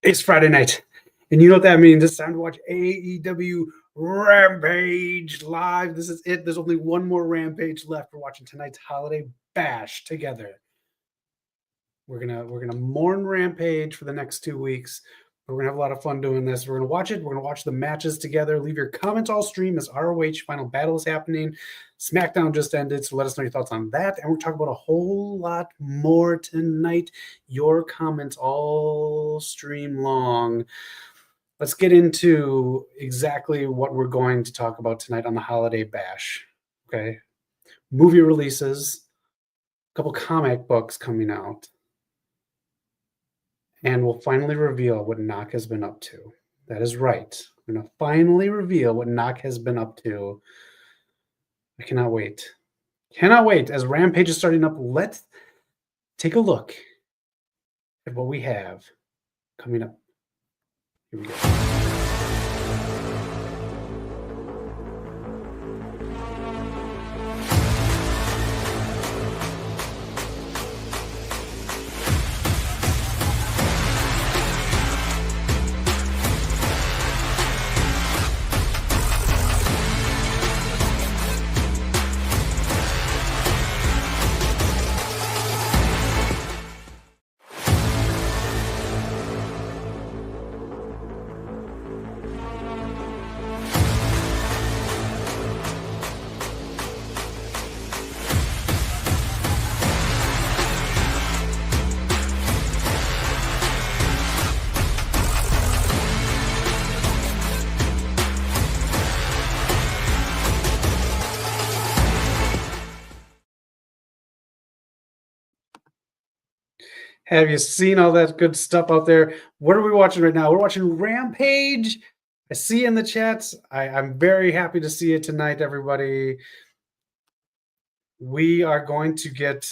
It's Friday night, and you know what that means. It's time to watch AEW Rampage live. This is it. There's only one more Rampage left. We're watching tonight's Holiday Bash together. We're gonna mourn Rampage for the next 2 weeks. But we're gonna have a lot of fun doing this. We're gonna watch it. We're gonna watch the matches together. Leave your comments all stream as ROH Final Battle is happening. SmackDown just ended, so let us know your thoughts on that. And we're talking about a whole lot more tonight. Your comments all stream long. Let's get into exactly what we're going to talk about tonight on the Holiday Bash. Okay, movie releases, a couple comic books coming out. And we'll finally reveal what Knock has been up to. That is right. We're going to finally reveal what Knock has been up to. I cannot wait. Cannot wait. As Rampage is starting up, let's take a look at what we have coming up. Here we go. Have you seen all that good stuff out there? What are we watching right now? We're watching Rampage. I see in the chats. I'm very happy to see it tonight, everybody. We are going to get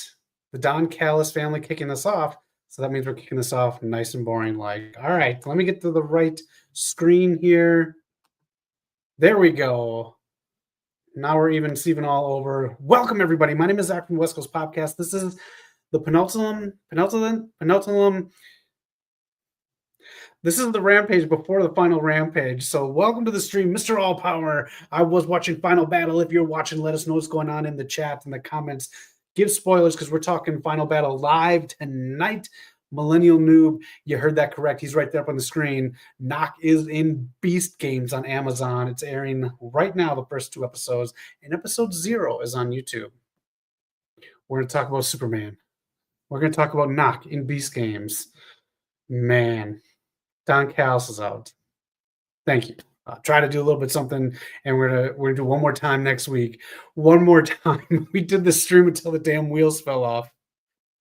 the Don Callis family kicking this off. So that means we're kicking this off nice and boring like. All right, let me get to the right screen here. There we go. Now we're even Steven all over. Welcome, everybody. My name is Zach from West Coast Podcast. This is the penultimate. This is the Rampage before the final Rampage. So welcome to the stream, Mr. All Power. I was watching Final Battle. If you're watching, let us know what's going on in the chat, in the comments. Give spoilers because we're talking Final Battle live tonight. Millennial Noob, you heard that correct. He's right there up on the screen. Knock is in Beast Games on Amazon. It's airing right now, the first 2 episodes. And episode 0 is on YouTube. We're going to talk about Superman. We're going to talk about Knock in Beast Games. Man, Don Callis is out. Thank you. I'll try to do a little bit something, and we're gonna do one more time next week. One more time. We did the stream until the damn wheels fell off.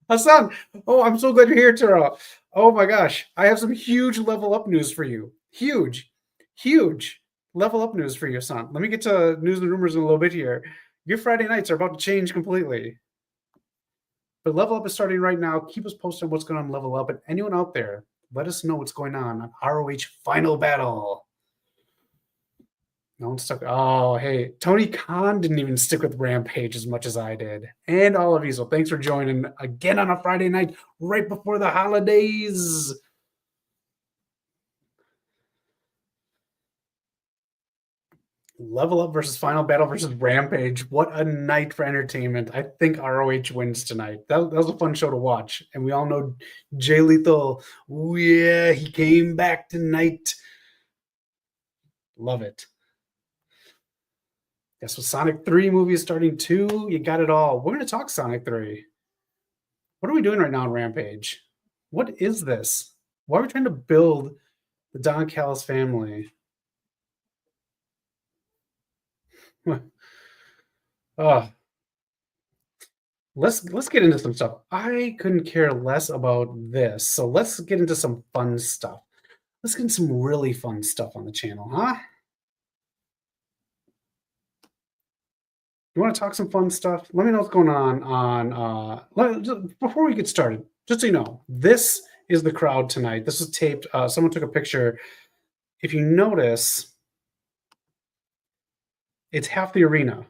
Hassan, oh, I'm so glad you're here, Tara. Oh my gosh, I have some huge level up news for you. Huge level up news for you, Hassan. Let me get to news and rumors in a little bit here. Your Friday nights are about to change completely. But Level Up is starting right now. Keep us posted on what's going on in Level Up. And anyone out there, let us know what's going on ROH Final Battle. No one stuck. Oh, hey, Tony Khan didn't even stick with Rampage as much as I did. And all of you. So thanks for joining again on a Friday night right before the holidays. Level Up versus Final Battle versus Rampage. What a night for entertainment. I think ROH wins tonight. That was a fun show to watch. And we all know Jay Lethal. Oh, yeah, he came back tonight. Love it. Guess what? Sonic 3 movie is starting too. You got it all. We're going to talk Sonic 3. What are we doing right now on Rampage? What is this? Why are we trying to build the Don Callis family? Let's get into some stuff. I couldn't care less about this. So let's get into some fun stuff. Let's get into some really fun stuff on the channel, huh? You want to talk some fun stuff? Let me know what's going on before we get started. Just so you know, this is the crowd tonight. This was taped. Someone took a picture. If you notice, it's half the arena.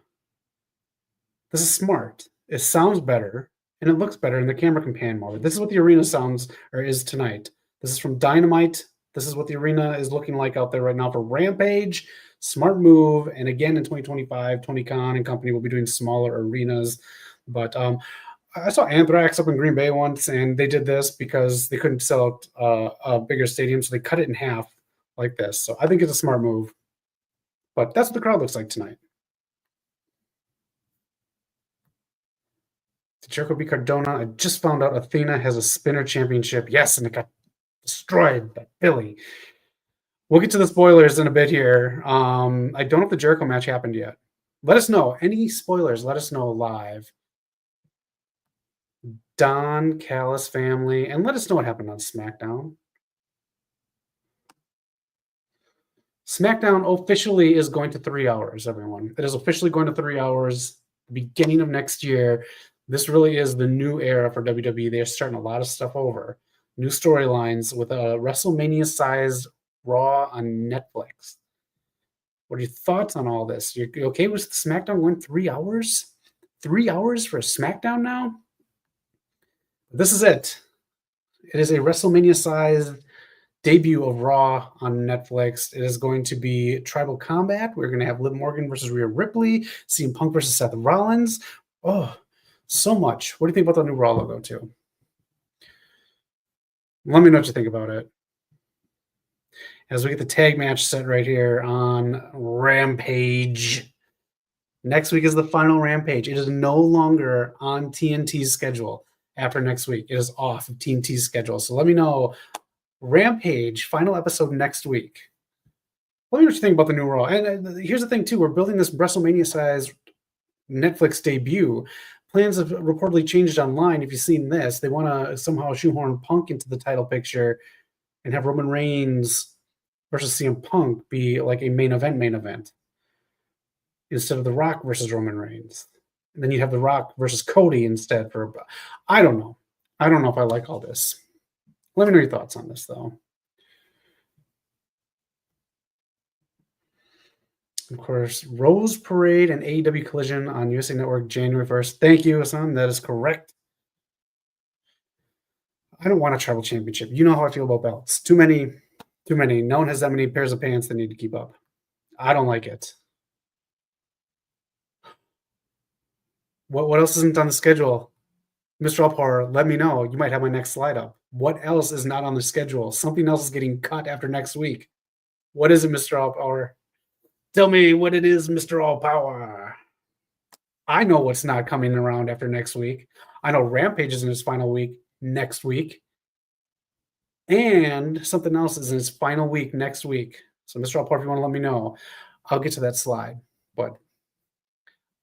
This is smart. It sounds better and it looks better, and the camera can pan more. This is what the arena sounds or is tonight. This is from Dynamite. This is what the arena is looking like out there right now for Rampage. Smart move. And again, in 2025, Tony Khan and company will be doing smaller arenas. But I saw Anthrax up in Green Bay once, and they did this because they couldn't sell out a bigger stadium, so they cut it in half like this. So I think it's a smart move. But that's what the crowd looks like tonight. Did Jericho beat Cardona? I just found out Athena has a spinner championship. Yes, and it got destroyed by Philly. We'll get to the spoilers in a bit here. I don't know if the Jericho match happened yet. Let us know. Any spoilers, let us know live. Don Callis family. And let us know what happened on SmackDown. SmackDown officially is going to 3 hours, everyone. It is officially going to 3 hours, beginning of next year. This really is the new era for WWE. They're starting a lot of stuff over. New storylines with a WrestleMania-sized Raw on Netflix. What are your thoughts on all this? You okay with SmackDown going 3 hours? 3 hours for SmackDown now? This is it. It is a WrestleMania-sized debut of Raw on Netflix. It is going to be Tribal Combat. We're going to have Liv Morgan versus Rhea Ripley, CM Punk versus Seth Rollins. Oh, so much. What do you think about the new Raw logo, too? Let me know what you think about it. As we get the tag match set right here on Rampage. Next week is the final Rampage. It is no longer on TNT's schedule after next week. It is off of TNT's schedule. So let me know. Rampage, final episode next week. Let me know what you think about the new Raw. And here's the thing, too. We're building this WrestleMania-sized Netflix debut. Plans have reportedly changed online. If you've seen this, they want to somehow shoehorn Punk into the title picture and have Roman Reigns versus CM Punk be like a main event instead of The Rock versus Roman Reigns. And then you have The Rock versus Cody instead. I don't know. I don't know if I like all this. Let me know your thoughts on this, though. Of course, Rose Parade and AEW Collision on USA Network January 1st. Thank you, Hassan. That is correct. I don't want a tribal championship. You know how I feel about belts. Too many. No one has that many pairs of pants they need to keep up. I don't like it. What else isn't on the schedule? Mr. Allpower, let me know. You might have my next slide up. What else is not on the schedule? Something else is getting cut after next week. What is it, Mr. Allpower? Tell me what it is, Mr. Allpower. I know what's not coming around after next week. I know Rampage is in its final week next week. And something else is in its final week next week. So, Mr. Allpower, if you want to let me know, I'll get to that slide. But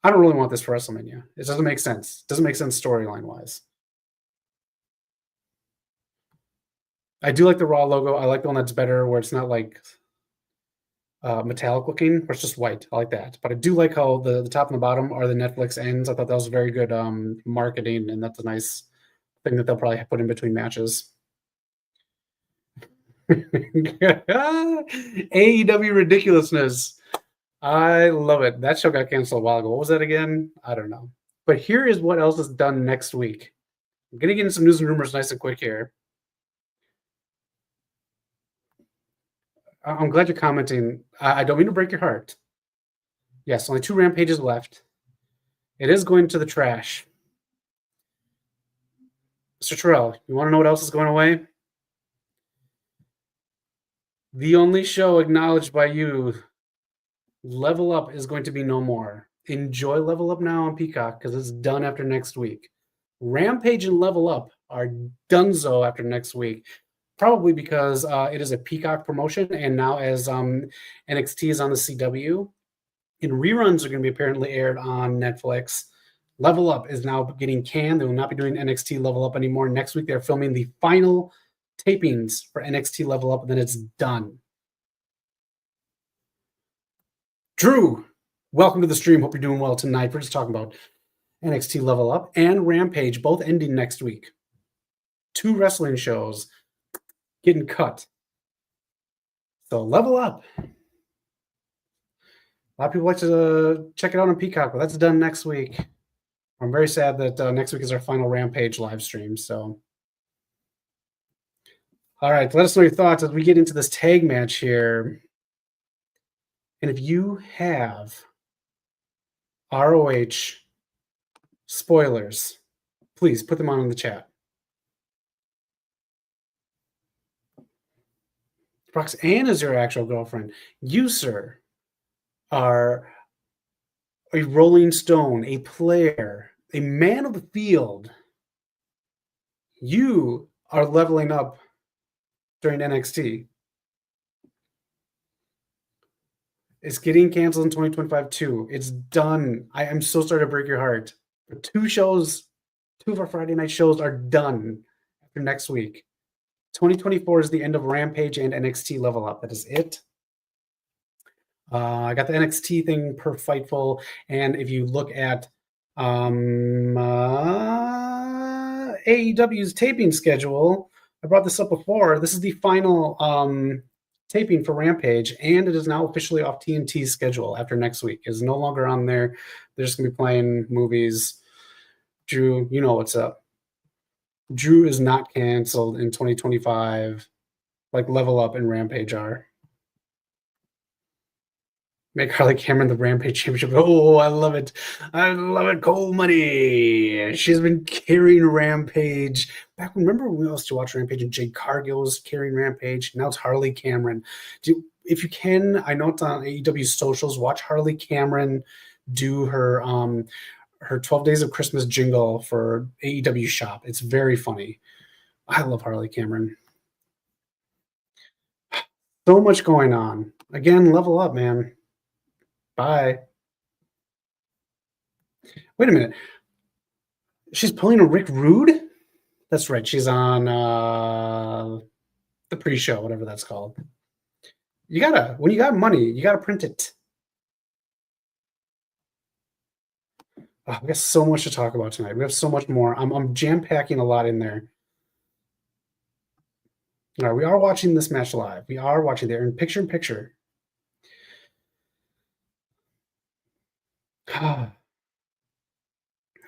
I don't really want this for WrestleMania. It doesn't make sense. It doesn't make sense storyline-wise. I do like the Raw logo. I like the one that's better, where it's not like metallic looking, where it's just white. I like that. But I do like how the top and the bottom are the Netflix ends. I thought that was very good marketing, and that's a nice thing that they'll probably put in between matches. AEW ridiculousness. I love it. That show got canceled a while ago. What was that again? I don't know. But here is what else is done next week. I'm going to get into some news and rumors nice and quick here. I'm glad you're commenting. I don't mean to break your heart. Yes, only 2 Rampages left. It is going to the trash. Mr. Terrell, you want to know what else is going away? The only show acknowledged by you, Level Up, is going to be no more. Enjoy Level Up now on Peacock because it's done after next week. Rampage and Level Up are donezo after next week, probably because it is a Peacock promotion, and now as NXT is on the CW, and reruns are going to be apparently aired on Netflix. Level Up is now getting canned. They will not be doing NXT Level Up anymore. Next week, they're filming the final tapings for NXT Level Up, and then it's done. Drew, welcome to the stream. Hope you're doing well tonight. We're just talking about NXT Level Up and Rampage, both ending next week. 2 wrestling shows getting cut. So Level Up. A lot of people like to check it out on Peacock, but that's done next week. I'm very sad that next week is our final Rampage live stream. So All right, let us know your thoughts as we get into this tag match here. And if you have ROH spoilers, please put them on in the chat. Roxanne is your actual girlfriend. You, sir, are a Rolling Stone, a player, a man of the field. You are leveling up during NXT. It's getting canceled in 2025 too. It's done. I am so sorry to break your heart. But two of our Friday night shows are done after next week. 2024 is the end of Rampage and NXT Level Up. That is it. I got the NXT thing per Fightful, and if you look at AEW's taping schedule, I brought this up before. This is the final taping for Rampage, and it is now officially off TNT's schedule after next week. It's no longer on there. They're just going to be playing movies. Drew, you know what's up. Drew is not canceled in 2025 like Level Up and Rampage are. Make Harley Cameron the Rampage Championship. Oh, I love it. I love it. Cold money. She's been carrying Rampage. Back when, remember when we used to watch Rampage and Jade Cargill was carrying Rampage? Now it's Harley Cameron. If you can, I know it's on AEW socials, watch Harley Cameron do her 12 Days of Christmas jingle for AEW Shop. It's very funny. I love Harley Cameron. So much going on. Again, level up, man. Bye. Wait a minute. She's pulling a Rick Rude? That's right. She's on the pre-show, whatever that's called. When you got money, you gotta print it. Oh, we got so much to talk about tonight. We have so much more. I'm jam-packing a lot in there. All right, we are watching this match live. We are watching there in picture-in-picture.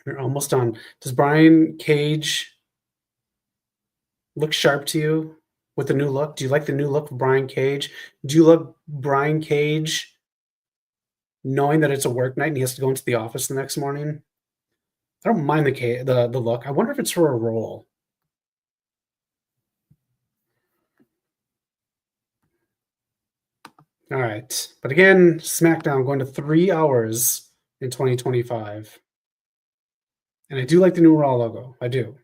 We're almost done. Does Brian Cage look sharp to you with the new look? Do you like the new look of Brian Cage? Do you love Brian Cage knowing that it's a work night and he has to go into the office the next morning? I don't mind the look. I wonder if it's for a role. All right. But again, SmackDown going to 3 hours in 2025. And I do like the new Raw logo. I do.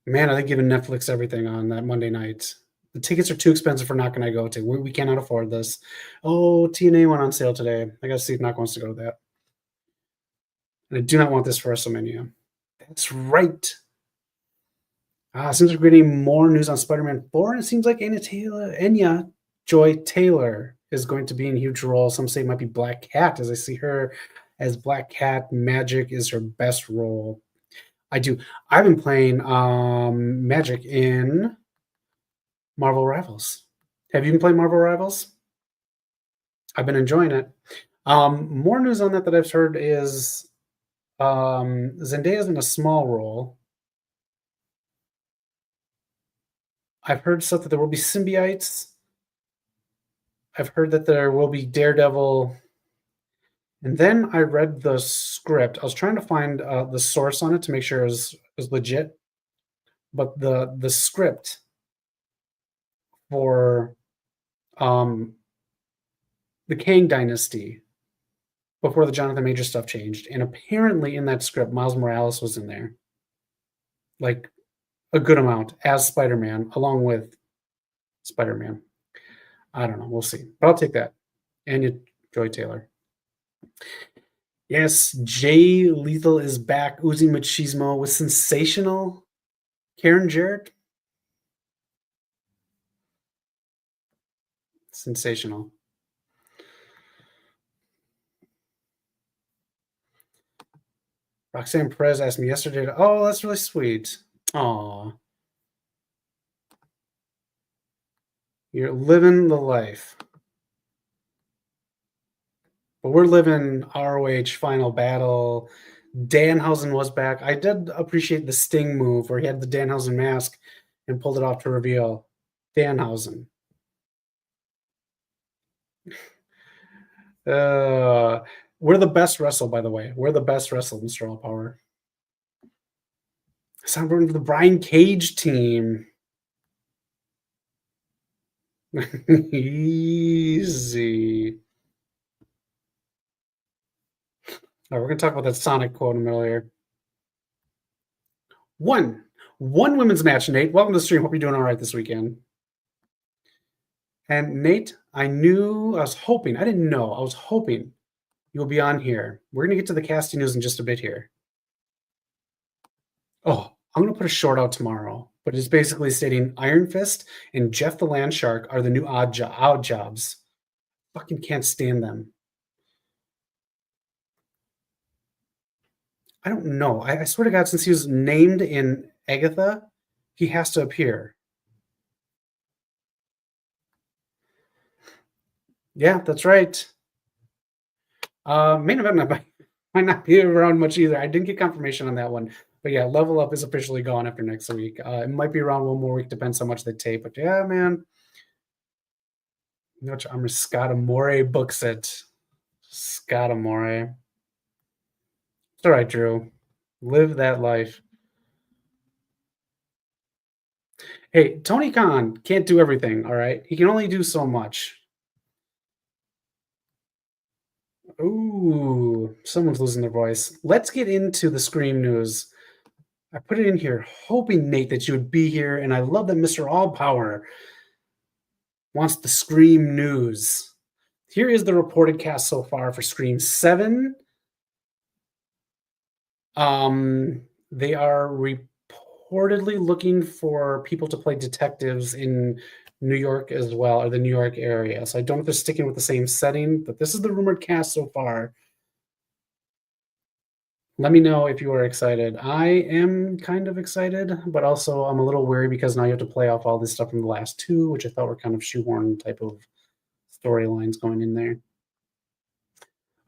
Man, are they giving Netflix everything on that Monday night? The tickets are too expensive for Knock and I go to. We cannot afford this. Oh, TNA went on sale today. I got to see if Knock wants to go to that. And I do not want this for WrestleMania. That's right. Seems like we're getting more news on Spider-Man 4. And it seems like Anya Joy Taylor is going to be in a huge role. Some say it might be Black Cat, as I see her as Black Cat. Magic is her best role. I've been playing Magic in Marvel Rivals. Have you been playing Marvel Rivals? I've been enjoying it. More news on that I've heard is Zendaya's in a small role. I've heard stuff that there will be symbiotes. I've heard that there will be Daredevil. And then I read the script. I was trying to find the source on it to make sure it was legit. But the script for the Kang Dynasty before the Jonathan Major stuff changed. And apparently in that script, Miles Morales was in there. Like a good amount as Spider-Man, along with Spider-Man. I don't know. We'll see. But I'll take that. And Joy Taylor. Yes, Jay Lethal is back. Uzi Machismo with sensational Karen Jarrett. Sensational. Roxanne Perez asked me yesterday. Oh, that's really sweet. Aw. You're living the life. But we're living ROH Final Battle. Danhausen was back. I did appreciate the Sting move where he had the Danhausen mask and pulled it off to reveal Danhausen. We're the best wrestle, by the way. We're the best wrestle, Mr. All Power. Soundboard for the Brian Cage team. Easy. All right, we're going to talk about that Sonic quote in a minute here. One women's match, Nate. Welcome to the stream. Hope you're doing all right this weekend. And Nate, I was hoping you'll be on here. We're going to get to the casting news in just a bit here. Oh, I'm going to put a short out tomorrow, but it's basically stating Iron Fist and Jeff the Land Shark are the new odd jobs. Fucking can't stand them. I don't know. I swear to God, since he was named in Agatha, he has to appear. Yeah, that's right. Main event might not be around much either. I didn't get confirmation on that one. But yeah, Level Up is officially gone after next week. It might be around one more week, depends how much they tape. But yeah, man. Which Scott Amore books it. Scott Amore. It's all right, Drew. Live that life. Hey, Tony Khan can't do everything, all right? He can only do so much. Ooh, someone's losing their voice. Let's get into the Scream news. I put it in here hoping, Nate, that you would be here, and I love that Mr. All Power wants the Scream news. Here is the reported cast so far for Scream 7. They are reportedly looking for people to play detectives in New York as well, or the New York area. So I don't know if they're sticking with the same setting, but this is the rumored cast so far. Let me know if you are excited. I am kind of excited, but also I'm a little worried because now you have to play off all this stuff from the last two, which I thought were kind of shoehorn type of storylines going in there.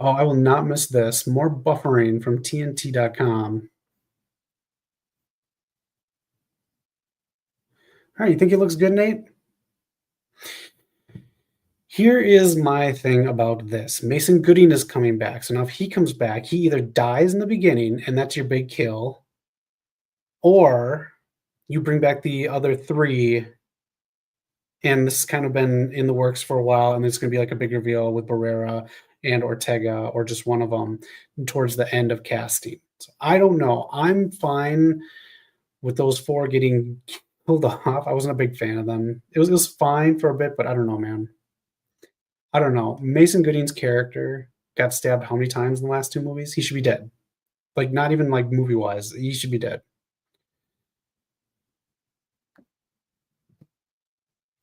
Oh, I will not miss this. More buffering from TNT.com. All right, you think it looks good, Nate? Here is my thing about this. Mason Gooding is coming back. So now if he comes back, he either dies in the beginning, and that's your big kill, or you bring back the other three, and this has kind of been in the works for a while, and it's going to be like a big reveal with Barrera and Ortega, or just one of them, towards the end of casting. So I don't know. I'm fine with those four getting killed off. I wasn't a big fan of them. It was fine for a bit, but I don't know, man. I don't know. Mason Gooding's character got stabbed how many times in the last two movies? He should be dead. Like, not even like movie wise. He should be dead.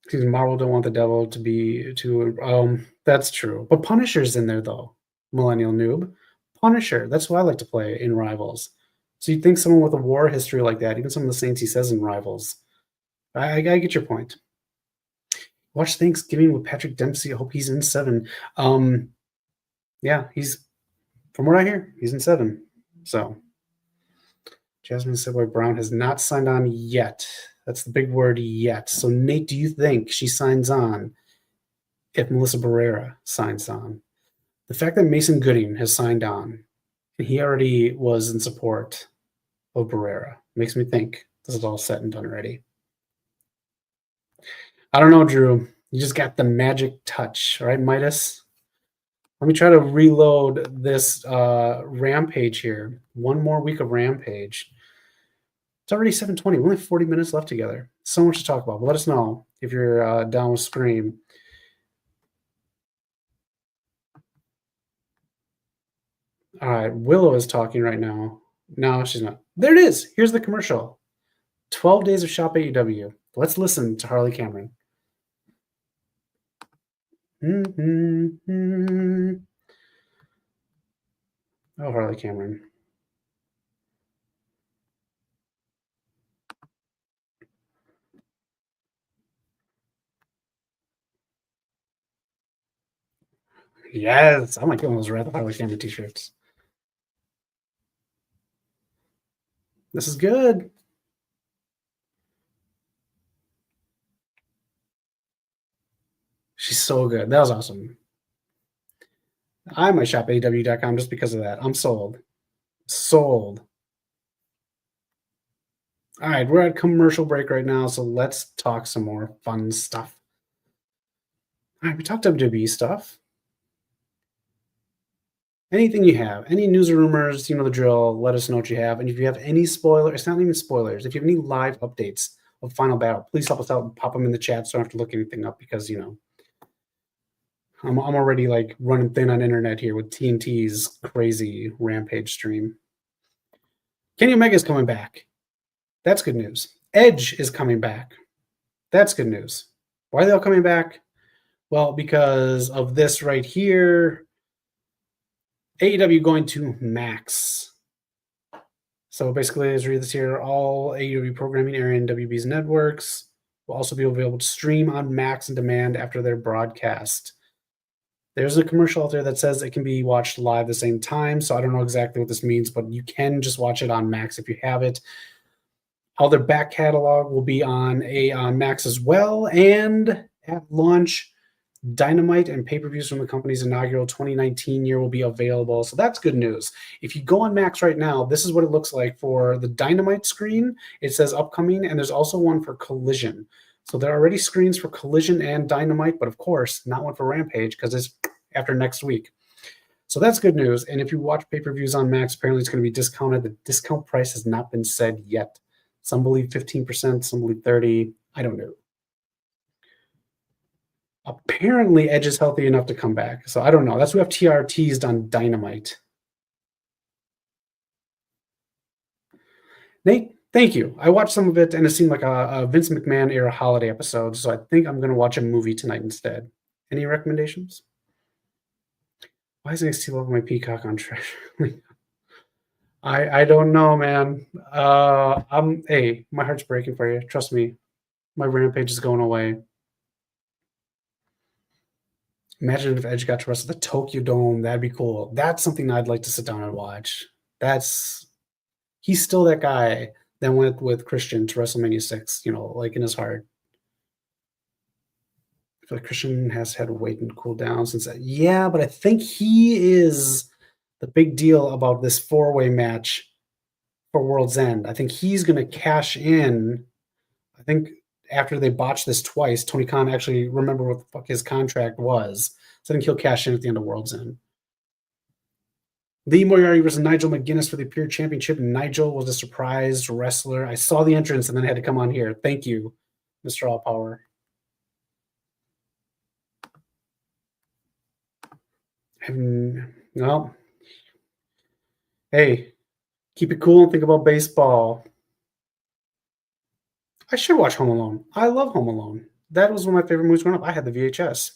Because Marvel don't want the devil to be too. That's true. But Punisher's in there though. Millennial Noob. Punisher. That's who I like to play in Rivals. So you'd think someone with a war history like that, even some of the saints he says in Rivals. I get your point. Watch Thanksgiving with Patrick Dempsey. I hope he's in 7. Yeah, he's, from what I hear, he's in 7. So Jasmine Savoy Brown has not signed on yet. That's the big word, yet. So Nate, do you think she signs on if Melissa Barrera signs on? The fact that Mason Gooding has signed on, and he already was in support of Barrera, makes me think this is all set and done already. I don't know, Drew. You just got the magic touch, all right, Midas? Let me try to reload this Rampage here. One more week of Rampage. It's already 7:20. We only have 40 minutes left together. So much to talk about. But let us know if you're down with Scream. All right, Willow is talking right now. No, she's not. There it is. Here's the commercial. 12 days of Shop AEW. Let's listen to Harley Cameron. Oh, Harley Cameron. Yes, I might get one of those red Harley Cameron t-shirts. This is good. She's so good. That was awesome. I might shop AEW.com just because of that. I'm sold. Sold. All right, we're at commercial break right now, so let's talk some more fun stuff. All right, we talked WWE stuff. Anything you have, any news or rumors, you know the drill. Let us know what you have. And if you have any spoilers, it's not even spoilers. If you have any live updates of Final Battle, please help us out and pop them in the chat so I don't have to look anything up because, you know, I'm already like running thin on internet here with TNT's crazy Rampage stream. Kenny Omega's coming back. That's good news. Edge is coming back. That's good news. Why are they all coming back? Well, because of this right here. AEW going to Max. So basically, as I read this here, all AEW programming airing WB's networks will also be available to stream on Max on demand after their broadcast. There's a commercial out there that says it can be watched live at the same time, so I don't know exactly what this means, but you can just watch it on Max if you have it. All their back catalog will be on Max as well, and at launch, Dynamite and pay-per-views from the company's inaugural 2019 year will be available. So that's good news. If you go on Max right now, this is what it looks like for the Dynamite screen. It says upcoming, and there's also one for Collision. So there are already screens for Collision and Dynamite, but of course, not one for Rampage because it's after next week. So that's good news. And if you watch pay-per-views on Max, apparently it's going to be discounted. The discount price has not been said yet. Some believe 15%, some believe 30%. I don't know. Apparently, Edge is healthy enough to come back. So I don't know. That's what FTR teased on Dynamite. Nate, thank you. I watched some of it, and it seemed like a Vince McMahon era holiday episode. So I think I'm going to watch a movie tonight instead. Any recommendations? Why is NXT Love my Peacock on trash? I don't know, man. Hey, my heart's breaking for you. Trust me. My Rampage is going away. Imagine if Edge got to wrestle the Tokyo Dome. That'd be cool. That's something I'd like to sit down and watch. He's still that guy that went with Christian to WrestleMania 6, you know, like in his heart. I feel like Christian has had to wait and cool down since that. Yeah, but I think he is the big deal about this 4-way match for World's End. I think he's going to cash in. I think after they botched this twice, Tony Khan actually remembered what the fuck his contract was. So I think he'll cash in at the end of World's End. Lee Moriarty versus Nigel McGuinness for the Pure Championship. Nigel was a surprise wrestler. I saw the entrance and then I had to come on here. Thank you, Mr. All Power. Well, hey, keep it cool and think about baseball. I should watch Home Alone. I love Home Alone. That was one of my favorite movies growing up. I had the VHS.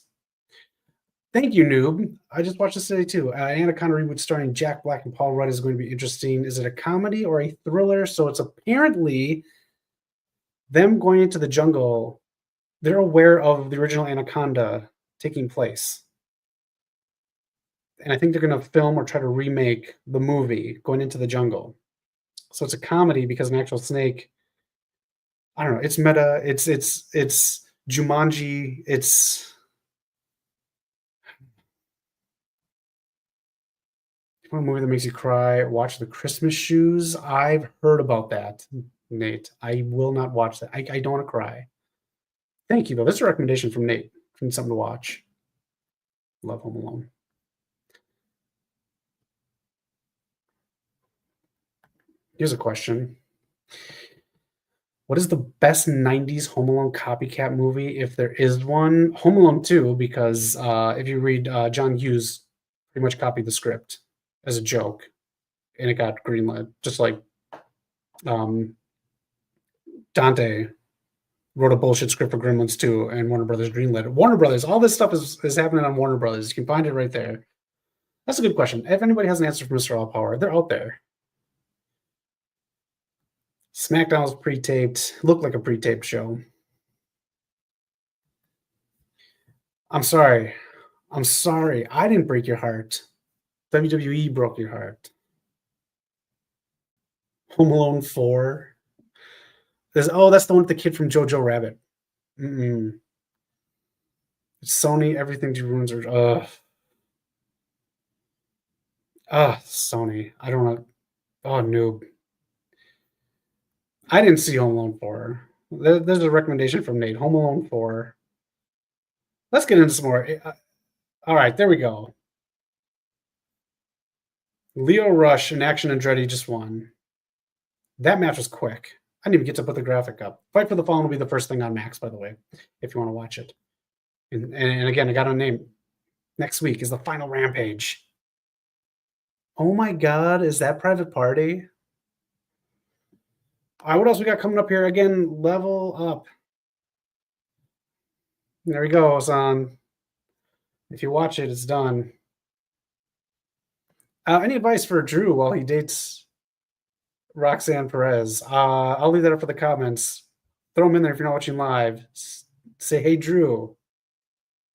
Thank you, Noob. I just watched this today, too. Anaconda reboot starring Jack Black and Paul Rudd is going to be interesting. Is it a comedy or a thriller? So it's apparently them going into the jungle. They're aware of the original Anaconda taking place. And I think they're going to film or try to remake the movie going into the jungle. So it's a comedy because an actual snake, I don't know, it's meta, it's Jumanji, it's... A movie that makes you cry, watch The Christmas Shoes. I've heard about that, Nate. I will not watch that. I don't want to cry. Thank you, though. This is a recommendation from Nate. From something to watch. Love Home Alone. Here's a question. What is the best 90s Home Alone copycat movie, if there is one? Home Alone 2, because if you read, John Hughes pretty much copied the script as a joke, and it got greenlit, just like Dante wrote a bullshit script for Gremlins 2, and Warner Brothers greenlit it. Warner Brothers, all this stuff is happening on Warner Brothers. You can find it right there. That's a good question. If anybody has an answer for Mr. All Power, they're out there. SmackDown was pre-taped. Looked like a pre-taped show. I'm sorry. I didn't break your heart. WWE broke your heart. Home Alone 4. That's the one with the kid from Jojo Rabbit. It's Sony. Everything she ruins her. Sony. I don't know. Oh, noob. I didn't see Home Alone 4. There's a recommendation from Nate. Home Alone 4. Let's get into some more. All right, there we go. Leo Rush and Action Andretti just won. That match was quick. I didn't even get to put the graphic up. Fight for the Fallen will be the first thing on Max, by the way, if you want to watch it. And again, I got a name. Next week is the final Rampage. Oh my God, is that Private Party? All right, what else we got coming up here? Again, Level Up. There he goes on. If you watch it, it's done. Any advice for Drew while he dates Roxanne Perez? I'll leave that up for the comments. Throw them in there if you're not watching live. Say, hey, Drew.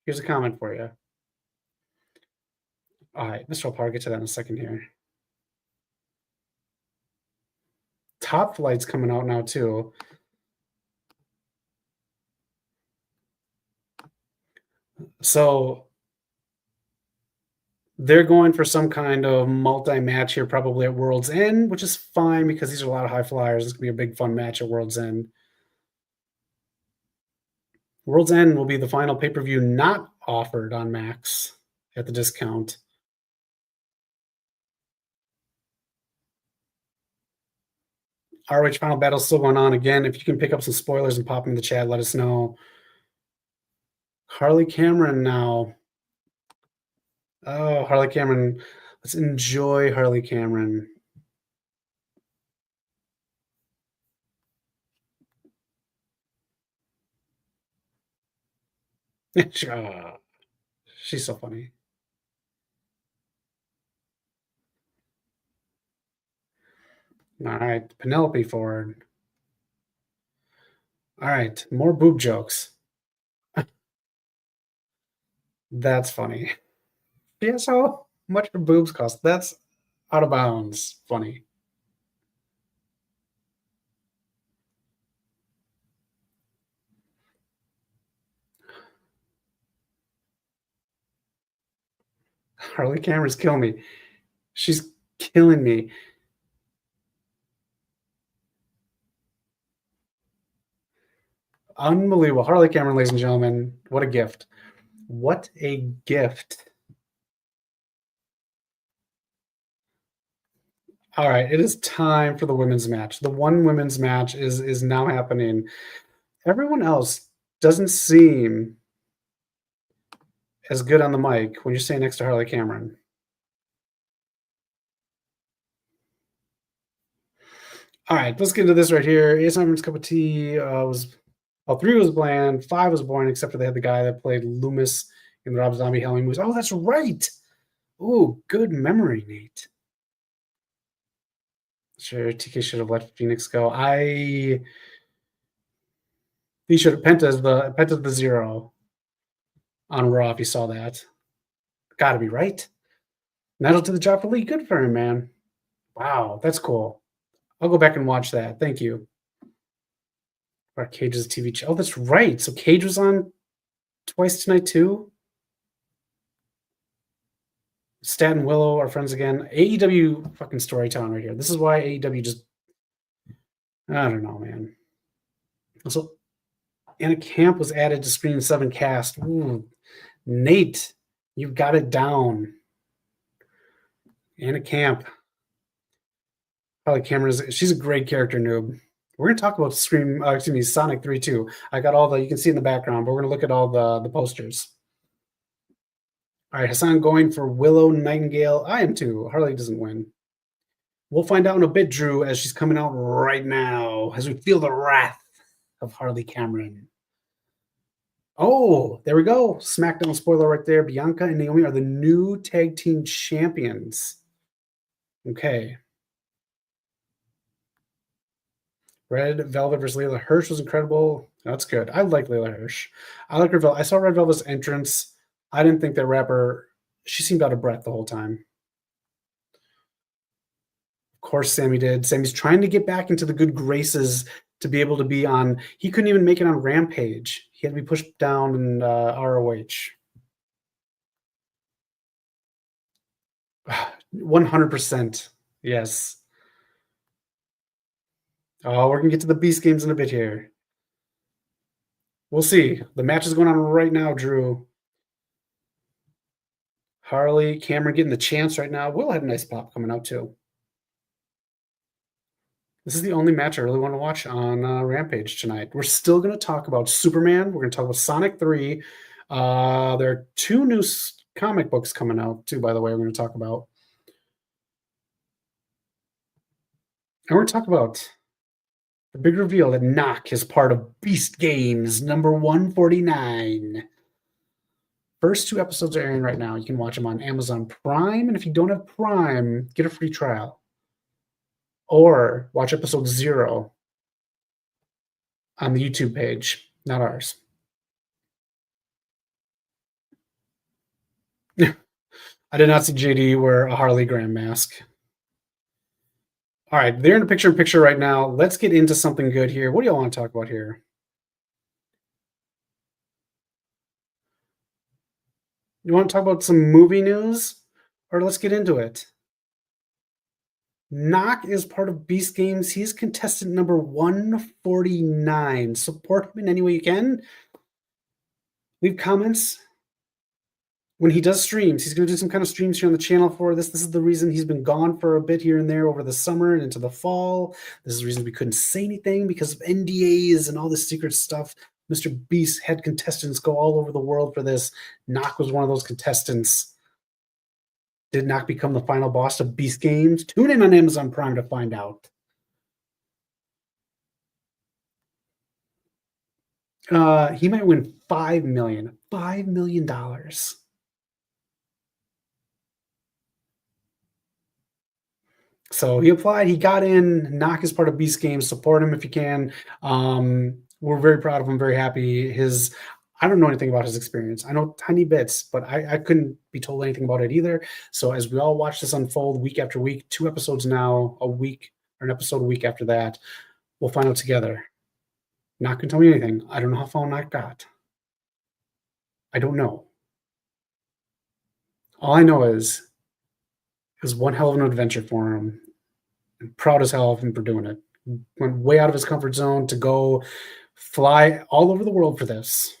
Here's a comment for you. All right, Mr. I'll get to that in a second here. Top Flight's coming out now, too. So they're going for some kind of multi-match here, probably at World's End, which is fine because these are a lot of high flyers. It's going to be a big, fun match at World's End. World's End will be the final pay-per-view not offered on Max at the discount. ROH Final Battle still going on. Again, if you can pick up some spoilers and pop them in the chat, let us know. Harley Cameron now. Oh, Harley Cameron. Let's enjoy Harley Cameron. She's so funny. All right, Penelope Ford. All right, more boob jokes. That's funny. Guess how much her boobs cost? That's out of bounds funny. Harley Cameron's killing me. She's killing me. Unbelievable. Harley Cameron, ladies and gentlemen. What a gift. What a gift. All right, it is time for the women's match. The one women's match is now happening. Everyone else doesn't seem as good on the mic when you're standing next to Harley Cameron. All right, let's get into this right here. Ace Iron's cup of tea was 3 was bland, 5 was boring, except for they had the guy that played Loomis in the Rob Zombie Halloween movies. Oh, that's right. Ooh, good memory, Nate. Sure, TK should have let Phoenix go. He should have Penta's the 0 on Raw if you saw that. Gotta be right. Medal to the job for Lee. Good for him, man. Wow, that's cool. I'll go back and watch that. Thank you. Our Cage's TV show. Oh, that's right. So Cage was on twice tonight too. Stat and Willow are friends again. AEW fucking storytelling right here. This is why AEW just, I don't know, man. Also, Anna Camp was added to Screen 7 cast. Ooh, Nate, you got it down. Anna Camp. Probably Cameron she's a great character, noob. We're gonna talk about Sonic 3 too. I got all you can see in the background, but we're gonna look at all the posters. All right, Hassan going for Willow Nightingale. I am too. Harley doesn't win. We'll find out in a bit, Drew, as she's coming out right now, as we feel the wrath of Harley Cameron. Oh, there we go. SmackDown spoiler right there. Bianca and Naomi are the new tag team champions. Okay. Red Velvet versus Layla Hirsch was incredible. That's good. I like Layla Hirsch. I like Red Velvet. I saw Red Velvet's entrance. I didn't think that rapper, she seemed out of breath the whole time. Of course, Sammy did. Sammy's trying to get back into the good graces to be able to be on. He couldn't even make it on Rampage. He had to be pushed down in ROH. 100%. Yes. Oh, we're going to get to the Beast Games in a bit here. We'll see. The match is going on right now, Drew. Harley, Cameron getting the chance right now. Will had a nice pop coming out, too. This is the only match I really want to watch on Rampage tonight. We're still going to talk about Superman. We're going to talk about Sonic 3. There are 2 new comic books coming out, too, by the way, we're going to talk about. And we're going to talk about the big reveal that Knock is part of Beast Games number 149. First 2 episodes are airing right now. You can watch them on Amazon Prime. And if you don't have Prime, get a free trial. Or watch episode 0 on the YouTube page, not ours. I did not see JD wear a Harley Graham mask. All right, they're in a picture-in-picture right now. Let's get into something good here. What do y'all want to talk about here? You want to talk about some movie news? Or let's get into it. Knock is part of Beast Games. He's contestant number 149. Support him in any way you can. Leave comments. When he does streams, he's going to do some kind of streams here on the channel for this. This is the reason he's been gone for a bit here and there over the summer and into the fall. This is the reason we couldn't say anything because of NDAs and all this secret stuff. Mr. Beast had contestants go all over the world for this. Knock was one of those contestants. Did Knock become the final boss of Beast Games? Tune in on Amazon Prime to find out. He might win $5 million. $5 million. So he applied. He got in. Knock is part of Beast Games. Support him if you can. We're very proud of him. Very happy. I don't know anything about his experience. I know tiny bits, but I couldn't be told anything about it either. So as we all watch this unfold week after week, 2 episodes now, a week or an episode a week after that, we'll find out together. Knock can tell me anything. I don't know how far Knock got. I don't know. All I know is it was one hell of an adventure for him. I'm proud as hell of him for doing it. Went way out of his comfort zone to go fly all over the world for this.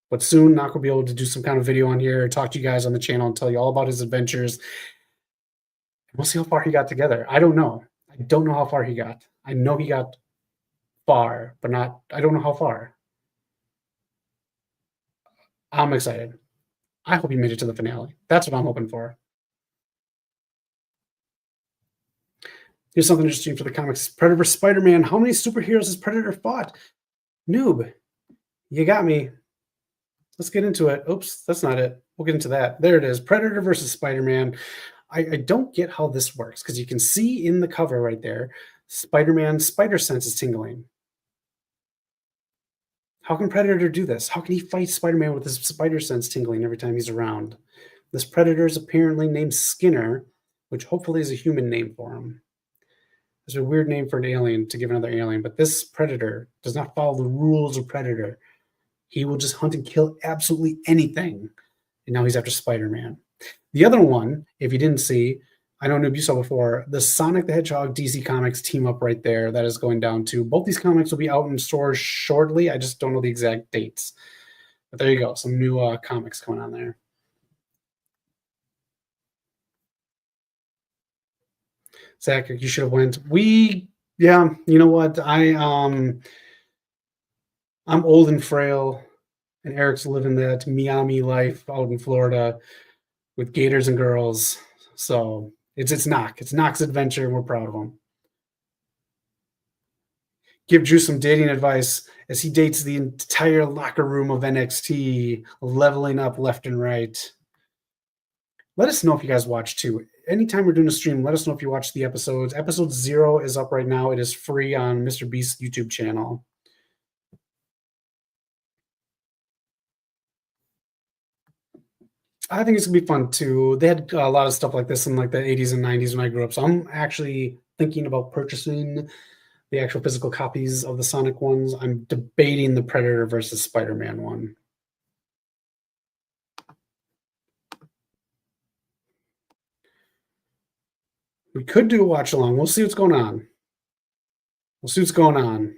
But soon, Knock will be able to do some kind of video on here, talk to you guys on the channel, and tell you all about his adventures. We'll see how far he got together. I don't know. I don't know how far he got. I know he got far, but I don't know how far. I'm excited. I hope he made it to the finale. That's what I'm hoping for. Here's something interesting for the comics. Predator vs. Spider-Man. How many superheroes has Predator fought? Noob. You got me. Let's get into it. Oops, that's not it. We'll get into that. There it is. Predator versus Spider-Man. I don't get how this works because you can see in the cover right there, Spider-Man's spider sense is tingling. How can Predator do this? How can he fight Spider-Man with his spider sense tingling every time he's around? This Predator is apparently named Skinner, which hopefully is a human name for him. It's a weird name for an alien to give another alien, but this Predator does not follow the rules of Predator. He will just hunt and kill absolutely anything. And now he's after Spider-Man. The other one, if you didn't see, I know Noob you saw before, the Sonic the Hedgehog DC Comics team up right there that is going down too. Both these comics will be out in stores shortly. I just don't know the exact dates. But there you go. Some new comics coming on there. Zach, you should have went. Yeah, you know what? I'm old and frail, and Eric's living that Miami life out in Florida with gators and girls. So it's Knock. It's Knock's adventure, and we're proud of him. Give Drew some dating advice as he dates the entire locker room of NXT, leveling up left and right. Let us know if you guys watch too. Anytime we're doing a stream, let us know if you watch the episodes. Episode 0 is up right now. It is free on Mr. Beast's YouTube channel. I think it's gonna be fun too. They had a lot of stuff like this in like the 80s and 90s when I grew up. So I'm actually thinking about purchasing the actual physical copies of the Sonic ones. I'm debating the Predator versus Spider-Man one. We could do a watch along. We'll see what's going on. We'll see what's going on.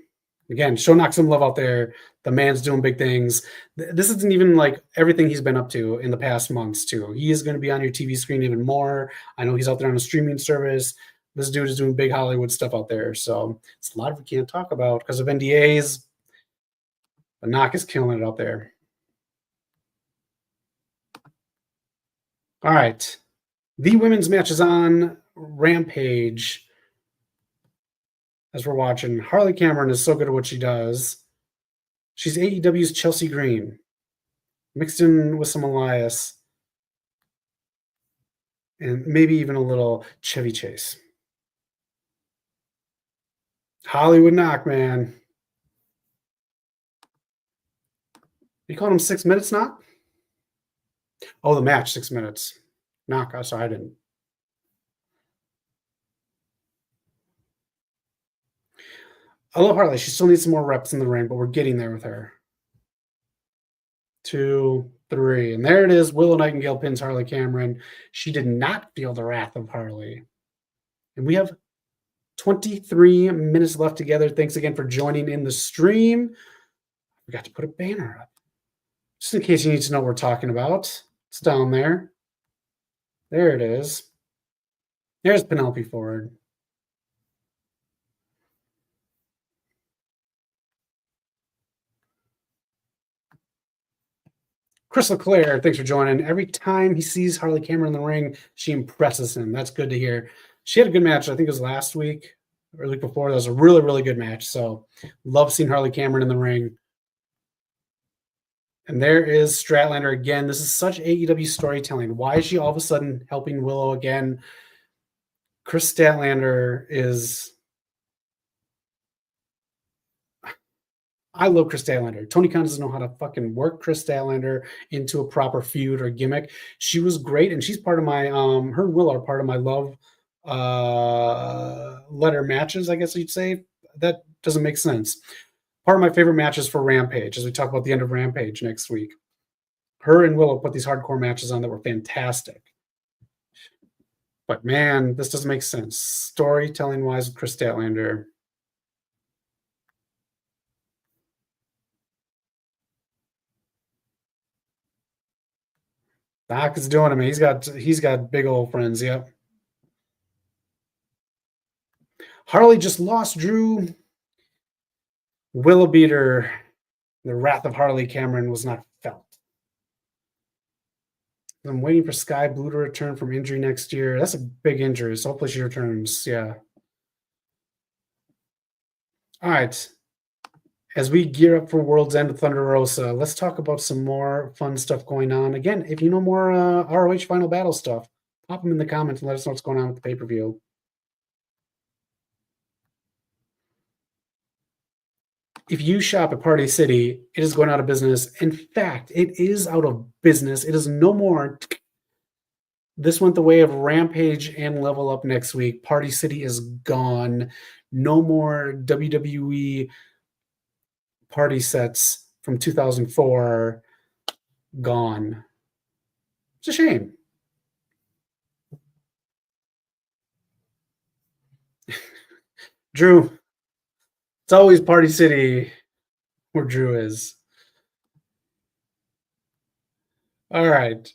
Again, show knock some love out there. The man's doing big things. This isn't even like everything he's been up to in the past months, too. He is going to be on your TV screen even more. I know he's out there on a streaming service. This dude is doing big Hollywood stuff out there. So it's a lot we can't talk about because of NDAs. But Knock is killing it out there. All right. The women's match is on Rampage. As we're watching, Harley Cameron is so good at what she does. She's AEW's Chelsea Green, mixed in with some Elias, and maybe even a little Chevy Chase. Hollywood Knock, man. You called him 6 minutes, Knock? Oh, the match, 6 minutes. Knock, oh, sorry, I didn't. I love Harley. She still needs some more reps in the ring, but we're getting there with her. 2, 3. And there it is. Willow Nightingale pins Harley Cameron. She did not feel the wrath of Harley. And we have 23 minutes left together. Thanks again for joining in the stream. We got to put a banner up. Just in case you need to know what we're talking about. It's down there. There it is. There's Penelope Ford. Chris LeClaire, thanks for joining. Every time he sees Harley Cameron in the ring, she impresses him. That's good to hear. She had a good match. I think it was last week or the week before. That was a really, really good match. So love seeing Harley Cameron in the ring. And there is Statlander again. This is such AEW storytelling. Why is she all of a sudden helping Willow again? Chris Statlander is... I love Chris Statlander. Tony Khan doesn't know how to fucking work Chris Statlander into a proper feud or gimmick. She was great, and she's part of my her and Willow are part of my love letter matches, I guess you'd say. That doesn't make sense. Part of my favorite matches for Rampage, as we talk about the end of Rampage next week. Her and Willow put these hardcore matches on that were fantastic. But man, this doesn't make sense. Storytelling wise with Chris Statlander. Doc is doing him. He's got big old friends. Yep. Harley just lost Drew. Willow beat her. The wrath of Harley Cameron was not felt. I'm waiting for Sky Blue to return from injury next year. That's a big injury, so hopefully she returns. Yeah. All right. As we gear up for World's End with Thunder Rosa, let's talk about some more fun stuff going on. Again, if you know more ROH Final Battle stuff, pop them in the comments and let us know what's going on with the pay-per-view. If you shop at Party City, it is going out of business. In fact, it is out of business. It is no more. This went the way of Rampage and Level Up next week. Party City is gone. No more WWE party sets from 2004. Gone. It's a shame. Drew, it's always Party City where Drew is. All right.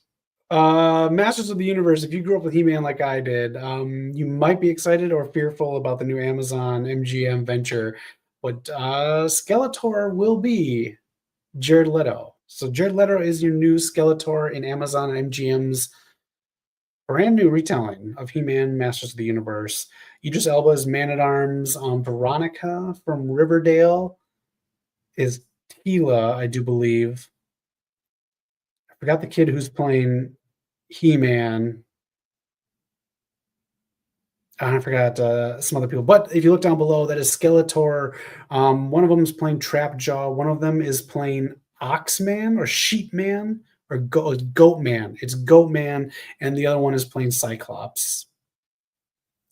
Masters of the Universe, if you grew up with He-Man like I did, you might be excited or fearful about the new Amazon MGM venture, but Skeletor will be Jared Leto. So Jared Leto is your new Skeletor in Amazon MGM's brand new retelling of He-Man Masters of the Universe. Idris Elba is Man-at-Arms. Veronica from Riverdale is Tila, I do believe. I forgot the kid who's playing He-Man. I forgot some other people. But if you look down below, that is Skeletor. One of them is playing Trapjaw. One of them is playing Oxman or Sheepman, or Goat Man. It's Goat Man, and the other one is playing Cyclops.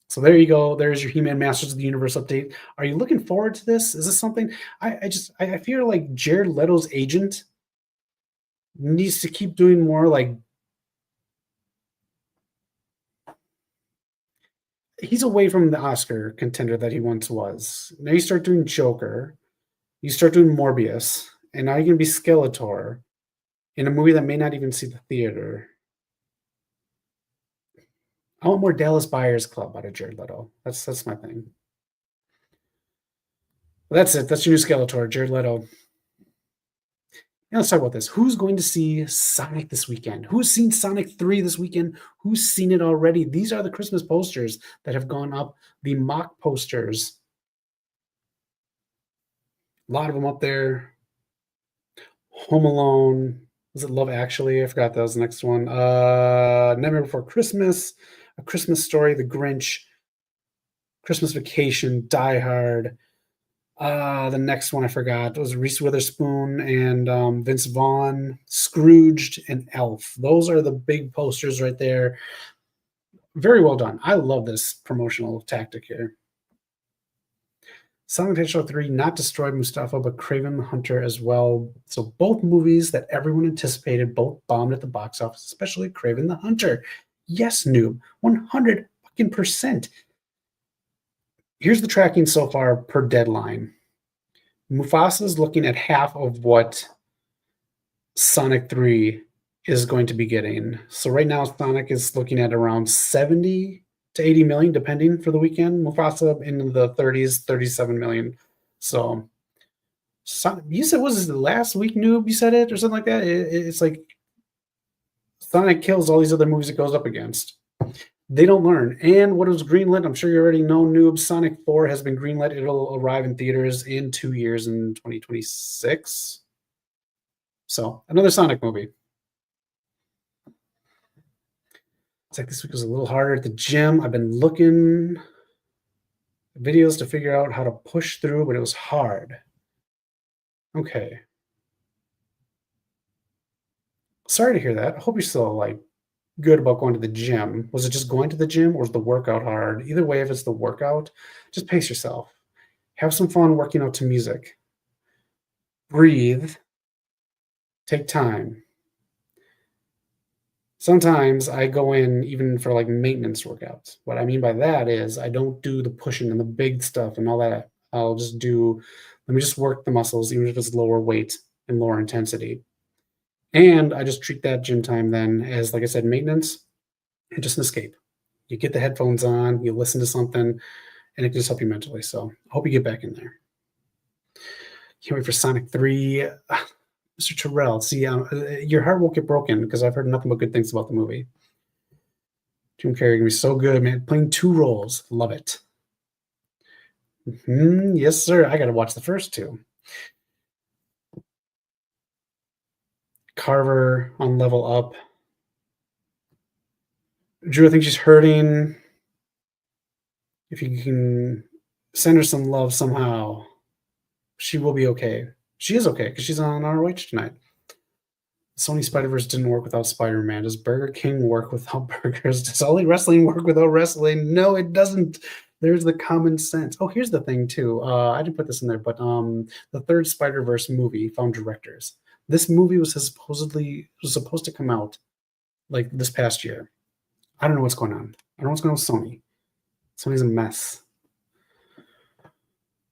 So there you go. There's your He-Man Masters of the Universe update. Are you looking forward to this? Is this something I feel like Jared Leto's agent needs to keep doing more like he's away from the Oscar contender that he once was. Now you start doing Joker, you start doing Morbius, and now you're gonna be Skeletor in a movie that may not even see the theater. I want more Dallas Buyers Club out of Jared Leto. That's my thing. That's it. That's your new Skeletor, Jared Leto. Now let's talk about this. Who's going to see Sonic this weekend? Who's seen Sonic 3 this weekend? Who's seen it already? These are the Christmas posters that have gone up, the mock posters. A lot of them up there. Home Alone. Was it Love Actually? I forgot that was the next one. Nightmare Before Christmas, A Christmas Story, The Grinch, Christmas Vacation, Die Hard. The next one I forgot was Reese Witherspoon and Vince Vaughn, Scrooged, and Elf. Those are the big posters right there. Very well done. I love this promotional tactic here. Sonic the Hedgehog 3 not destroyed Mustafa, but Kraven the Hunter as well. So both movies that everyone anticipated both bombed at the box office, especially Kraven the Hunter. Yes, noob, 100%. Here's the tracking so far per deadline. Mufasa is looking at half of what Sonic 3 is going to be getting. So right now, Sonic is looking at around 70 to 80 million, depending for the weekend. Mufasa in the 30s, 37 million. So you said, was it last week, noob? You said it or something like that? It's like Sonic kills all these other movies it goes up against. They don't learn. And what was greenlit, I'm sure you already know, noob, Sonic 4 has been greenlit. It'll arrive in theaters in 2 years in 2026. So another Sonic movie. It's like this week was a little harder at the gym. I've been looking at videos to figure out how to push through, but it was hard. Okay. Sorry to hear that. I hope you're still like good about going to the gym. Was it just going to the gym or was the workout hard? Either way, if it's the workout, just pace yourself. Have some fun working out to music. Breathe. Take time. Sometimes I go in even for like maintenance workouts. What I mean by that is I don't do the pushing and the big stuff and all that. I'll just do, let me just work the muscles, even if it's lower weight and lower intensity. And I just treat that gym time then as, like I said, maintenance and just an escape. You get the headphones on, you listen to something, and it can just help you mentally. So I hope you get back in there. Can't wait for Sonic 3. Mr. Terrell, see, your heart won't get broken because I've heard nothing but good things about the movie. Jim Carrey gonna be so good, man. Playing 2 roles. Love it. Yes, sir. I got to watch the first 2. Carver on Level Up. Drew, I think she's hurting. If you can send her some love somehow, she will be okay. She is okay because she's on ROH tonight. Sony Spider-Verse didn't work without Spider-Man. Does Burger King work without burgers? Does All Elite Wrestling work without wrestling? No, it doesn't. There's the common sense. Oh, here's the thing, too. I didn't put this in there, but the third Spider-Verse movie found directors. This movie was supposed to come out like this past year. I don't know what's going on. I don't know what's going on with Sony. Sony's a mess.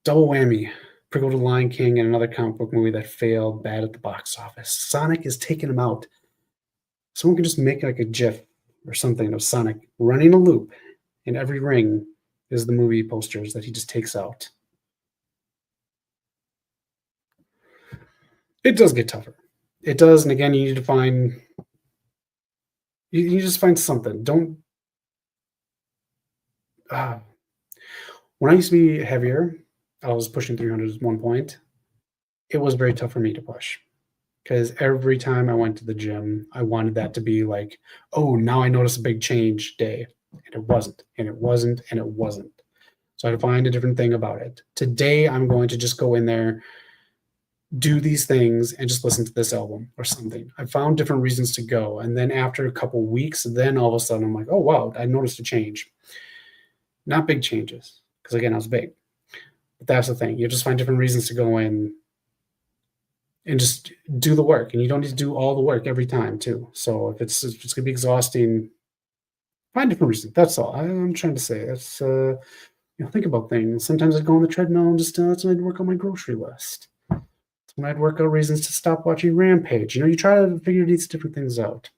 Double whammy. Prequel to Lion King and another comic book movie that failed bad at the box office. Sonic is taking them out. Someone can just make like a GIF or something of Sonic running a loop in every ring is the movie posters that he just takes out. It does get tougher. It does, and again, you need to find. You just find something. Don't. When I used to be heavier, I was pushing 300 at one point. It was very tough for me to push because every time I went to the gym, I wanted that to be like, oh, now I notice a big change day. And it wasn't, and it wasn't, and it wasn't. So I had to find a different thing about it. Today, I'm going to just go in there do these things and just listen to this album or something. I found different reasons to go. And then after a couple weeks, then all of a sudden I'm like, oh, wow, I noticed a change. Not big changes, because again, I was big. But that's the thing. You just find different reasons to go in and just do the work. And you don't need to do all the work every time, too. So if it's going to be exhausting, find different reasons. That's all I'm trying to say. That's, think about things. Sometimes I go on the treadmill and just that's when I'd work on my grocery list. That's when I'd work out reasons to stop watching Rampage. You try to figure these different things out.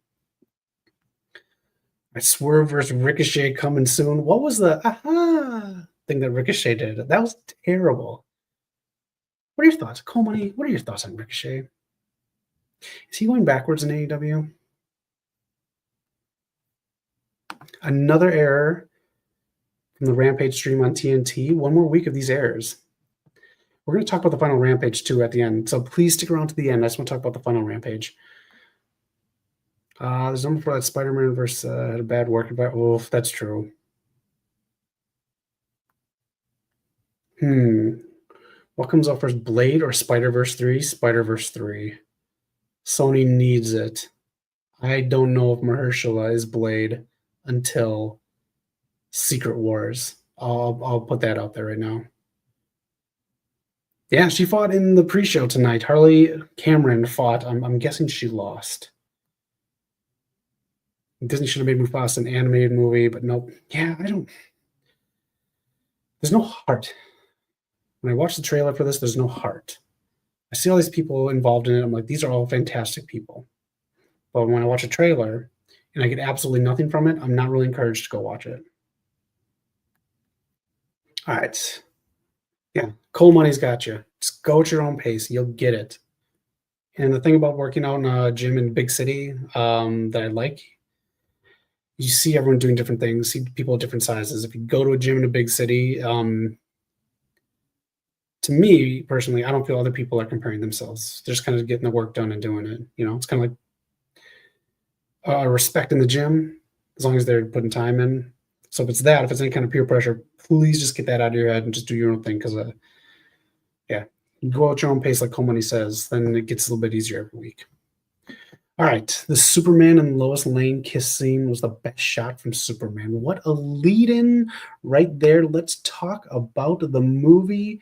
I Swerve versus Ricochet coming soon. What was the thing that Ricochet did? That was terrible. What are your thoughts? Cole Money, what are your thoughts on Ricochet? Is he going backwards in AEW? Another error from the Rampage stream on TNT. One more week of these errors. We're going to talk about the final Rampage, too, at the end. So please stick around to the end. I just want to talk about the final Rampage. There's number for that Spider-Man versus had a bad work about. Oh, that's true. What comes out first, Blade or Spider-Verse 3? Spider-Verse 3. Sony needs it. I don't know if Mahershala is Blade until Secret Wars. I'll put that out there right now. Yeah, she fought in the pre-show tonight. Harley Cameron fought. I'm guessing she lost. Disney should have made Mufasa an animated movie, but nope. Yeah, I don't. There's no heart. When I watch the trailer for this, there's no heart. I see all these people involved in it. I'm like, these are all fantastic people. But when I watch a trailer and I get absolutely nothing from it, I'm not really encouraged to go watch it. All right. Yeah, Cole Money's got you. Just go at your own pace. You'll get it. And the thing about working out in a gym in a big city that I like, you see everyone doing different things, see people of different sizes. If you go to a gym in a big city, to me personally, I don't feel other people are comparing themselves. They're just kind of getting the work done and doing it. It's kind of like respect in the gym, as long as they're putting time in. So if it's any kind of peer pressure, please just get that out of your head and just do your own thing. Because, you go at your own pace, like Cole Money says, then it gets a little bit easier every week. All right, the Superman and Lois Lane kiss scene was the best shot from Superman. What a lead-in right there. Let's talk about the movie.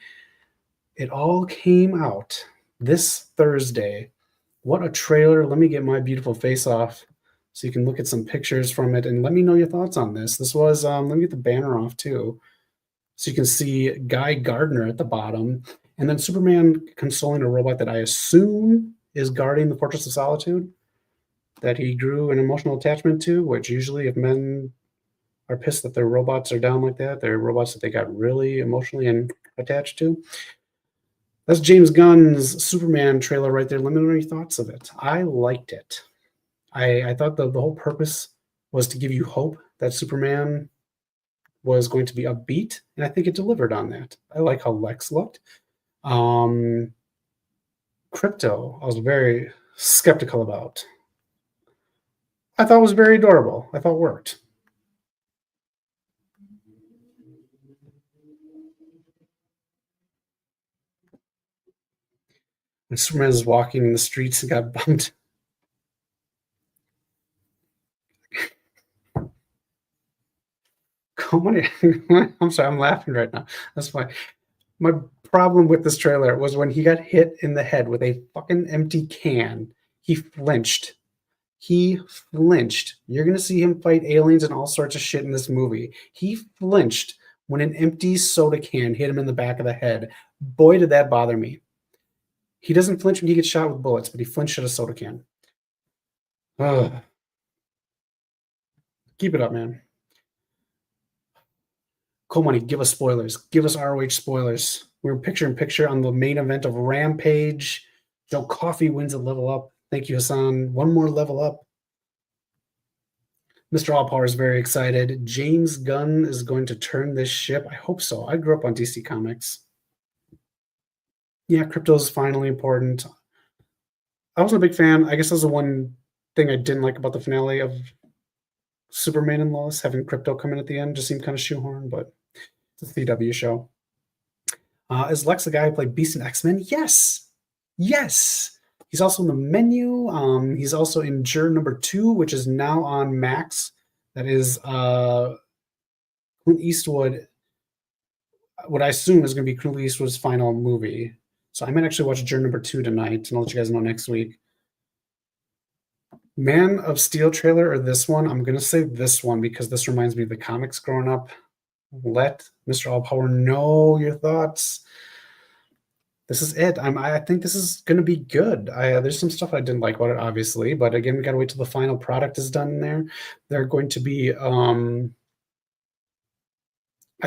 It all came out this Thursday. What a trailer. Let me get my beautiful face off so you can look at some pictures from it and let me know your thoughts on this. This was, let me get the banner off too. So you can see Guy Gardner at the bottom, and then Superman consoling a robot that I assume is guarding the Fortress of Solitude that he grew an emotional attachment to, which usually if men are pissed that their robots are down like that, they're robots that they got really emotionally attached to. That's James Gunn's Superman trailer right there. Let me know your thoughts of it. I liked it. I thought the whole purpose was to give you hope that Superman was going to be upbeat, and I think it delivered on that. I like how Lex looked. Crypto, I was very skeptical about. I thought it was very adorable. I thought it worked. And Superman is walking in the streets and got bumped. I'm sorry, I'm laughing right now. That's fine. My problem with this trailer was when he got hit in the head with a fucking empty can, he flinched. He flinched. You're going to see him fight aliens and all sorts of shit in this movie. He flinched when an empty soda can hit him in the back of the head. Boy, did that bother me. He doesn't flinch when he gets shot with bullets, but he flinched at a soda can. Ugh. Keep it up, man. Cole Money, give us spoilers. Give us ROH spoilers. We're picture-in-picture on the main event of Rampage. Joe Coffey wins a level up. Thank you, Hassan. One more level up. Mr. Allpower is very excited. James Gunn is going to turn this ship. I hope so. I grew up on DC Comics. Yeah, crypto is finally important. I wasn't a big fan. I guess that's the one thing I didn't like about the finale of Superman and Lois. Having crypto come in at the end just seemed kind of shoehorned, but it's a CW show. Is Lex the guy who played Beast in X-Men? Yes. Yes. He's also in the menu. He's also in juror number 2, which is now on Max. That is Clint Eastwood. What I assume is going to be Clint Eastwood's final movie. So I might actually watch juror number 2 tonight, and I'll let you guys know next week. Man of Steel trailer or this one? I'm going to say this one because this reminds me of the comics growing up. Let Mr. All Power know your thoughts. This is it. I think this is going to be good. There's some stuff I didn't like about it, obviously, but again, we got to wait till the final product is done there. They're going to be, I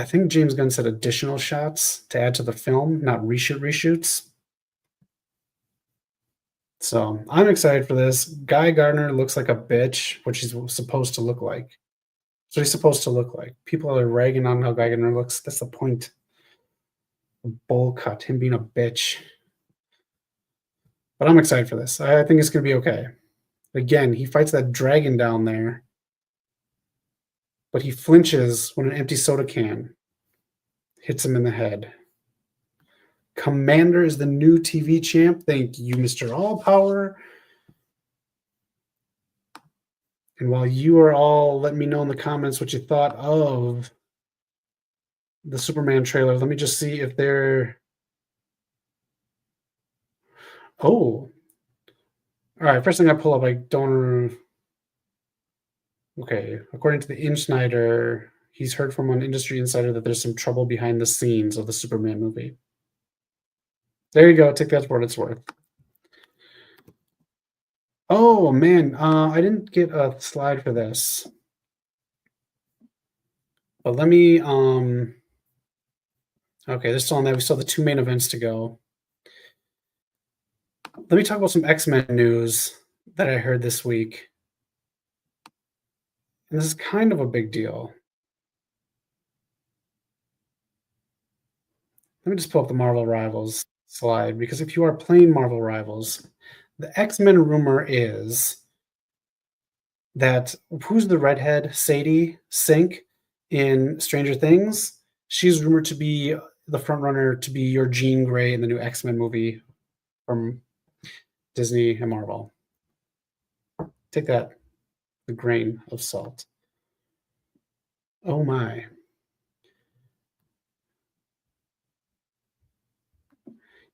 think James Gunn said additional shots to add to the film, not reshoots. So I'm excited for this. Guy Gardner looks like a bitch, which he's supposed to look like. That's what he's supposed to look like. People are ragging on how Guy Gardner looks. That's the point. A bowl cut, him being a bitch. But I'm excited for this. I think it's going to be okay. Again, he fights that dragon down there, but he flinches when an empty soda can hits him in the head. Komander is the new TV champ. Thank you, Mr. All Power. And while you are all letting me know in the comments what you thought of the Superman trailer, let me just see if they're... Oh. All right, first thing I pull up, I don't... Okay, according to the Insider, he's heard from an industry insider that there's some trouble behind the scenes of the Superman movie. There you go. Take that for what it's worth. Oh, man. I didn't get a slide for this. But let me... Okay, they're still on that. We still have the 2 main events to go. Let me talk about some X-Men news that I heard this week. And this is kind of a big deal. Let me just pull up the Marvel Rivals slide, because if you are playing Marvel Rivals, the X-Men rumor is that who's the redhead? Sadie Sink in Stranger Things. She's rumored to be the front runner to be your Jean Grey in the new X-Men movie from Disney and Marvel. Take that with a grain of salt. Oh my.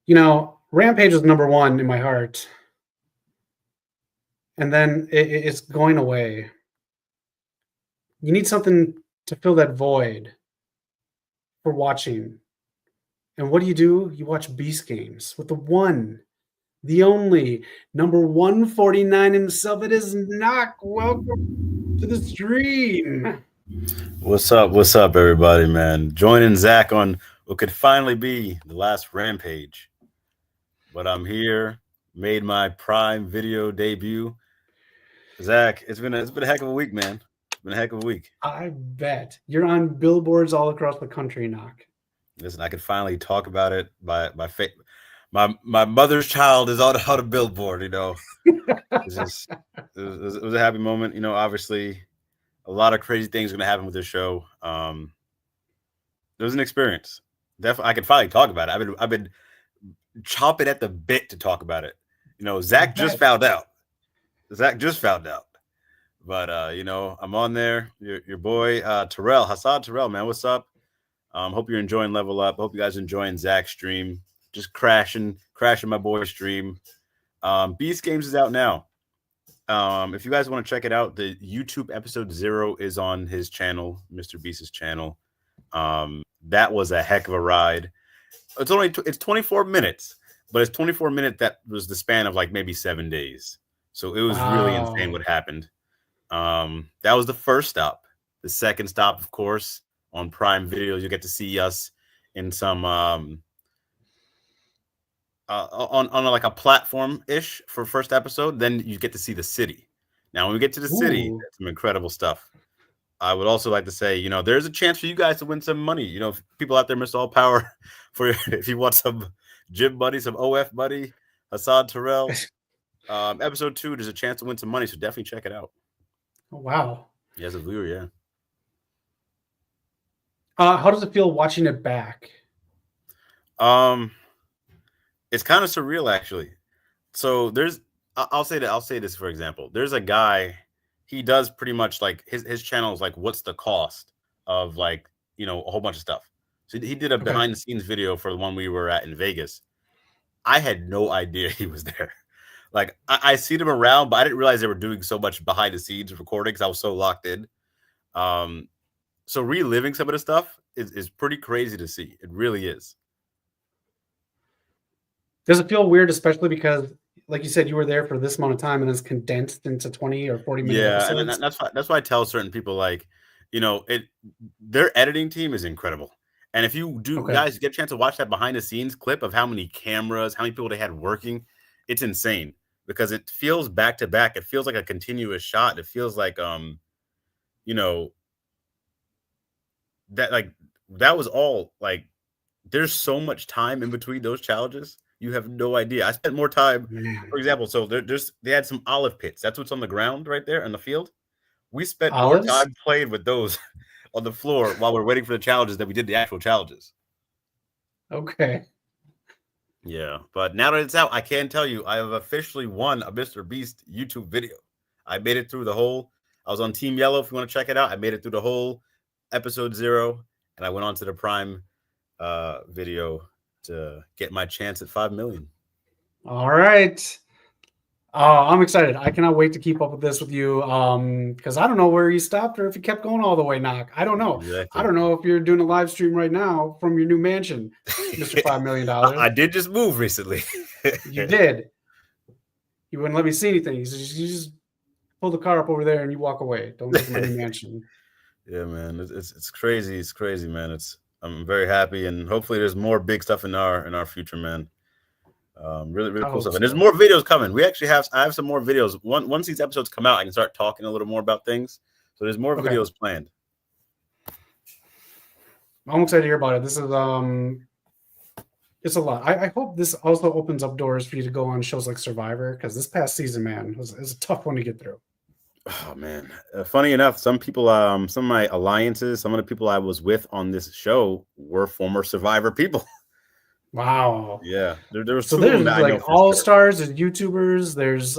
You know, Rampage was number 1 in my heart. And then it's going away. You need something to fill that void for watching. And what do? You watch Beast Games with the one, the only, number 149 himself. It is Knock. Welcome to the stream. What's up, everybody, man? Joining Zach on what could finally be the last Rampage. But I'm here, made my Prime Video debut. Zach, it's been a heck of a week, man. It's been a heck of a week. I bet. You're on billboards all across the country, Knock. Listen, I could finally talk about it by my mother's child is on a billboard, you know. It was a happy moment, you know. Obviously, a lot of crazy things are going to happen with this show. It was an experience. Definitely, I can finally talk about it. I've been chomping at the bit to talk about it. You know, Zach just found out. But you know, I'm on there. Your boy Terrell, Hassan Terrell, man. What's up? Hope you're enjoying Level Up. Hope you guys are enjoying Zach's stream. Just crashing my boy's stream. Beast Games is out now. If you guys want to check it out, the YouTube episode 0 is on his channel, Mr. Beast's channel. That was a heck of a ride. It's 24 minutes, but it's 24 minutes that was the span of like maybe 7 days. So it was really insane what happened. That was the first stop. The second stop, of course, on Prime Video, you get to see us in some on like a platform ish for first episode. Then you get to see the city. Now, when we get to the city, that's some incredible stuff. I would also like to say, you know, there's a chance for you guys to win some money. You know, people out there, Mr. All Power, if you want some gym money, some OF money, Hassan Terrell. Episode 2, there's a chance to win some money, so definitely check it out. Oh, wow. Yeah, as a viewer, yeah. How does it feel watching it back? It's kind of surreal, actually. So I'll say this for example. There's a guy, he does pretty much like his channel is like, what's the cost of like, you know, a whole bunch of stuff. So he did a Okay. behind the scenes video for the one we were at in Vegas. I had no idea he was there. Like I seen him around, but I didn't realize they were doing so much behind the scenes recording because I was so locked in. So reliving some of the stuff is pretty crazy to see. It really is. Does it feel weird, especially because, like you said, you were there for this amount of time and it's condensed into 20 or 40-minute Yeah, and episodes? that's why I tell certain people, like, you know, their editing team is incredible. And if you Okay. guys get a chance to watch that behind the scenes clip of how many cameras, how many people they had working, it's insane because it feels back to back. It feels like a continuous shot. It feels like you know, that was all like there's so much time in between those challenges. You have no idea. I spent more time, Man. for example, so they had some olive pits. That's what's on the ground right there in the field. We spent more Olives? time playing with those on the floor while we're waiting for the challenges than we did the actual challenges. Okay. Yeah, but now that it's out, I can tell you I have officially won a Mr. Beast YouTube video. I made it through the whole. I was on Team Yellow. If you want to check it out, I made it through the whole episode 0, and I went on to the Prime video to get my chance at 5 million. All right. I'm excited. I cannot wait to keep up with this with you. Because I don't know where you stopped or if you kept going all the way, Knock. I don't know. I Exactly. don't know if you're doing a live stream right now from your new mansion, Mr. $5 million. I did just move recently. You did. You wouldn't let me see anything. You just pull the car up over there and you walk away. Don't look at my new mansion. Yeah, man, it's crazy. It's crazy, man. I'm very happy, and hopefully, there's more big stuff in our future, man. Really, really I cool hope stuff, and there's so. more videos coming. I have some more videos. Once these episodes come out, I can start talking a little more about things. So there's more Okay. videos planned. I'm excited to hear about it. This is it's a lot. I hope this also opens up doors for you to go on shows like Survivor, because this past season, man, was a tough one to get through. Oh man, funny enough, some people, some of my alliances, some of the people I was with on this show were former Survivor people. Wow. Yeah, there was So two of them there's that I know like for all sure. stars, there's YouTubers, there's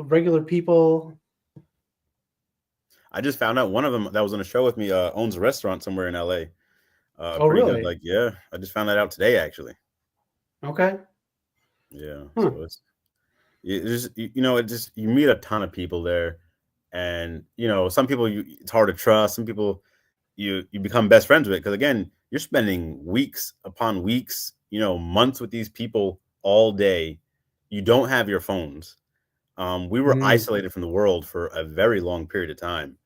regular people. I just found out one of them that was on a show with me owns a restaurant somewhere in LA. Oh, Pretty good. really? Like, yeah, I just found that out today, actually. Okay. Yeah, Huh. so you meet a ton of people there, and some people it's hard to trust. Some people you become best friends with because again, you're spending weeks upon weeks, months with these people all day. You don't have your phones. We were Mm, isolated from the world for a very long period of time.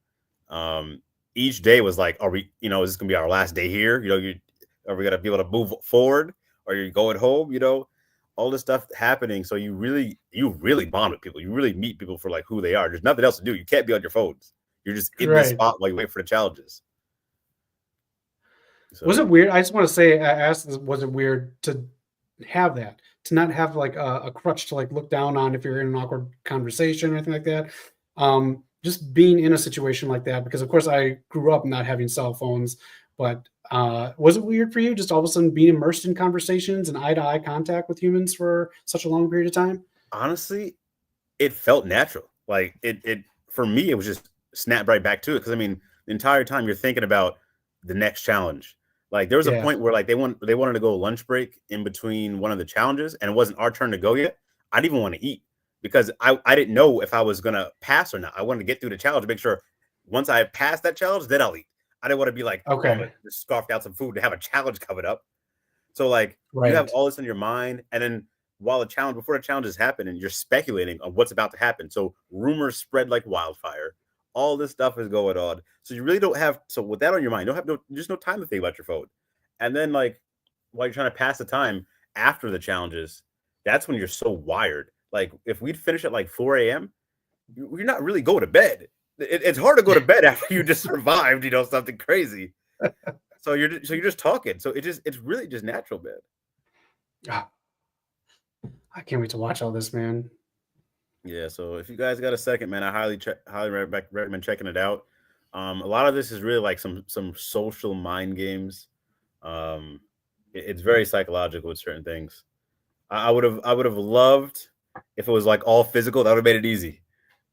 Each day was like, are we, is this gonna be our last day here? Are we gonna be able to move forward? Are you going home? All this stuff happening. So you really bond with people. You really meet people for like who they are. There's nothing else to do. You can't be on your phones. You're just in this right. spot while you wait for the challenges. Was it So weird? I just want to say, I asked, was it weird to have that, to not have like a crutch to like look down on if you're in an awkward conversation or anything like that? Just being in a situation like that, because of course I grew up not having cell phones, but was it weird for you just all of a sudden being immersed in conversations and eye to eye contact with humans for such a long period of time? honestly, it felt natural. Like it for me, it was just snap right back to it. Because I mean, the entire time you're thinking about the next challenge. Like there was a Yeah. point where like they wanted to go lunch break in between one of the challenges, and it wasn't our turn to go yet. I didn't even want to eat because I didn't know if I was gonna pass or not. I wanted to get through the challenge, make sure once I passed that challenge, then I'll eat. I didn't want to be like, oh, I'm Okay. gonna just scarf out some food to have a challenge coming up. So like you have Right. all this in your mind, and then before the challenges happen, and you're speculating on what's about to happen. So rumors spread like wildfire. All this stuff is going on. So you really don't have. So with that on your mind, you don't have just no time to think about your phone. And then like while you're trying to pass the time after the challenges, that's when you're so wired. Like if we'd finish at like 4 a.m., you're not really going to bed. It's hard to go to bed after you just survived, something crazy. So you're just talking. So it's really just natural, man. Ah, I can't wait to watch all this, man. Yeah. So if you guys got a second, man, I highly recommend checking it out. A lot of this is really like some social mind games. It's very psychological with certain things. I would have loved if it was like all physical. That would have made it easy.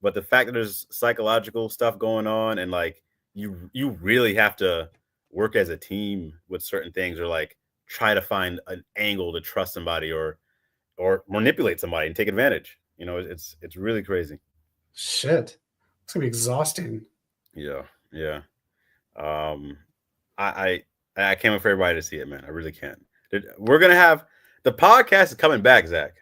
But the fact that there's psychological stuff going on, and like you really have to work as a team with certain things, or like try to find an angle to trust somebody or manipulate somebody and take advantage. You know, it's really crazy. Shit, it's gonna be exhausting. Yeah. I can't wait for everybody to see it, man. I really can't. We're gonna have the podcast is coming back, Zach.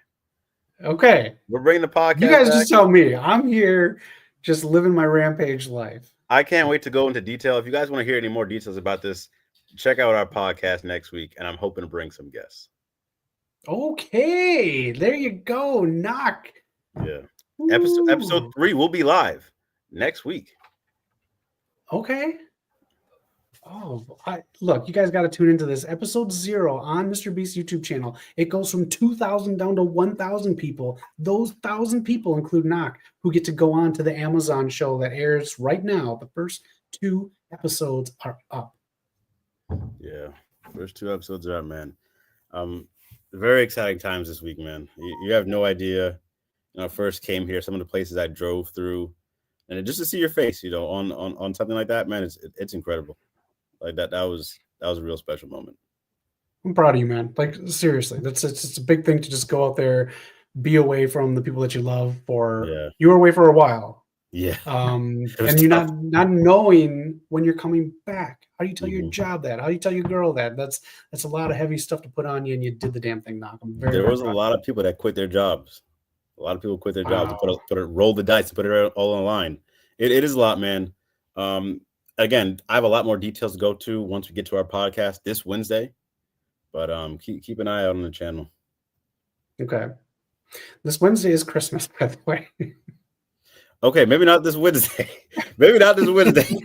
Okay, We're bringing the podcast. You guys back. just tell me. I'm here, just living my Rampage life. I can't wait to go into detail. If you guys want to hear any more details about this, check out our podcast next week, and I'm hoping to bring some guests. Okay, there you go. Knock. Yeah. Episode 3 will be live next week. Okay. Oh, look, you guys got to tune into this. Episode 0 on Mr. Beast's YouTube channel. It goes from 2,000 down to 1,000 people. Those 1,000 people include Knock, who get to go on to the Amazon show that airs right now. The first 2 episodes are up. Yeah, first 2 episodes are up, man. Very exciting times this week, man. You have no idea. When I first came here, some of the places I drove through, and just to see your face, you know, on something like that, man, it's incredible. Like that was a real special moment. I'm proud of you, man. Like seriously, it's a big thing to just go out there, be away from the people that you love you were away for a while. Yeah. And you're not knowing when you're coming back. How do you tell your job that? How do you tell your girl that? That's a lot of heavy stuff to put on you, and you did the damn thing, Knock. There was a lot of people that quit their jobs. A lot of people quit their jobs to roll the dice, to put it all on the line. It is a lot, man. Again, I have a lot more details to go to once we get to our podcast this Wednesday, but keep an eye out on the channel. Okay. This Wednesday is Christmas, by the way. Okay, maybe not this Wednesday. Maybe not this Wednesday,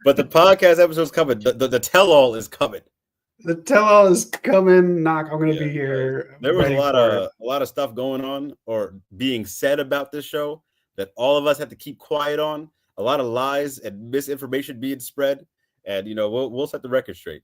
but the podcast episode's coming. The tell-all is coming. The tell-all is coming. Knock. I'm going to be here. There was a lot of stuff going on or being said about this show that all of us had to keep quiet on. A lot of lies and misinformation being spread, and you know we'll set the record straight.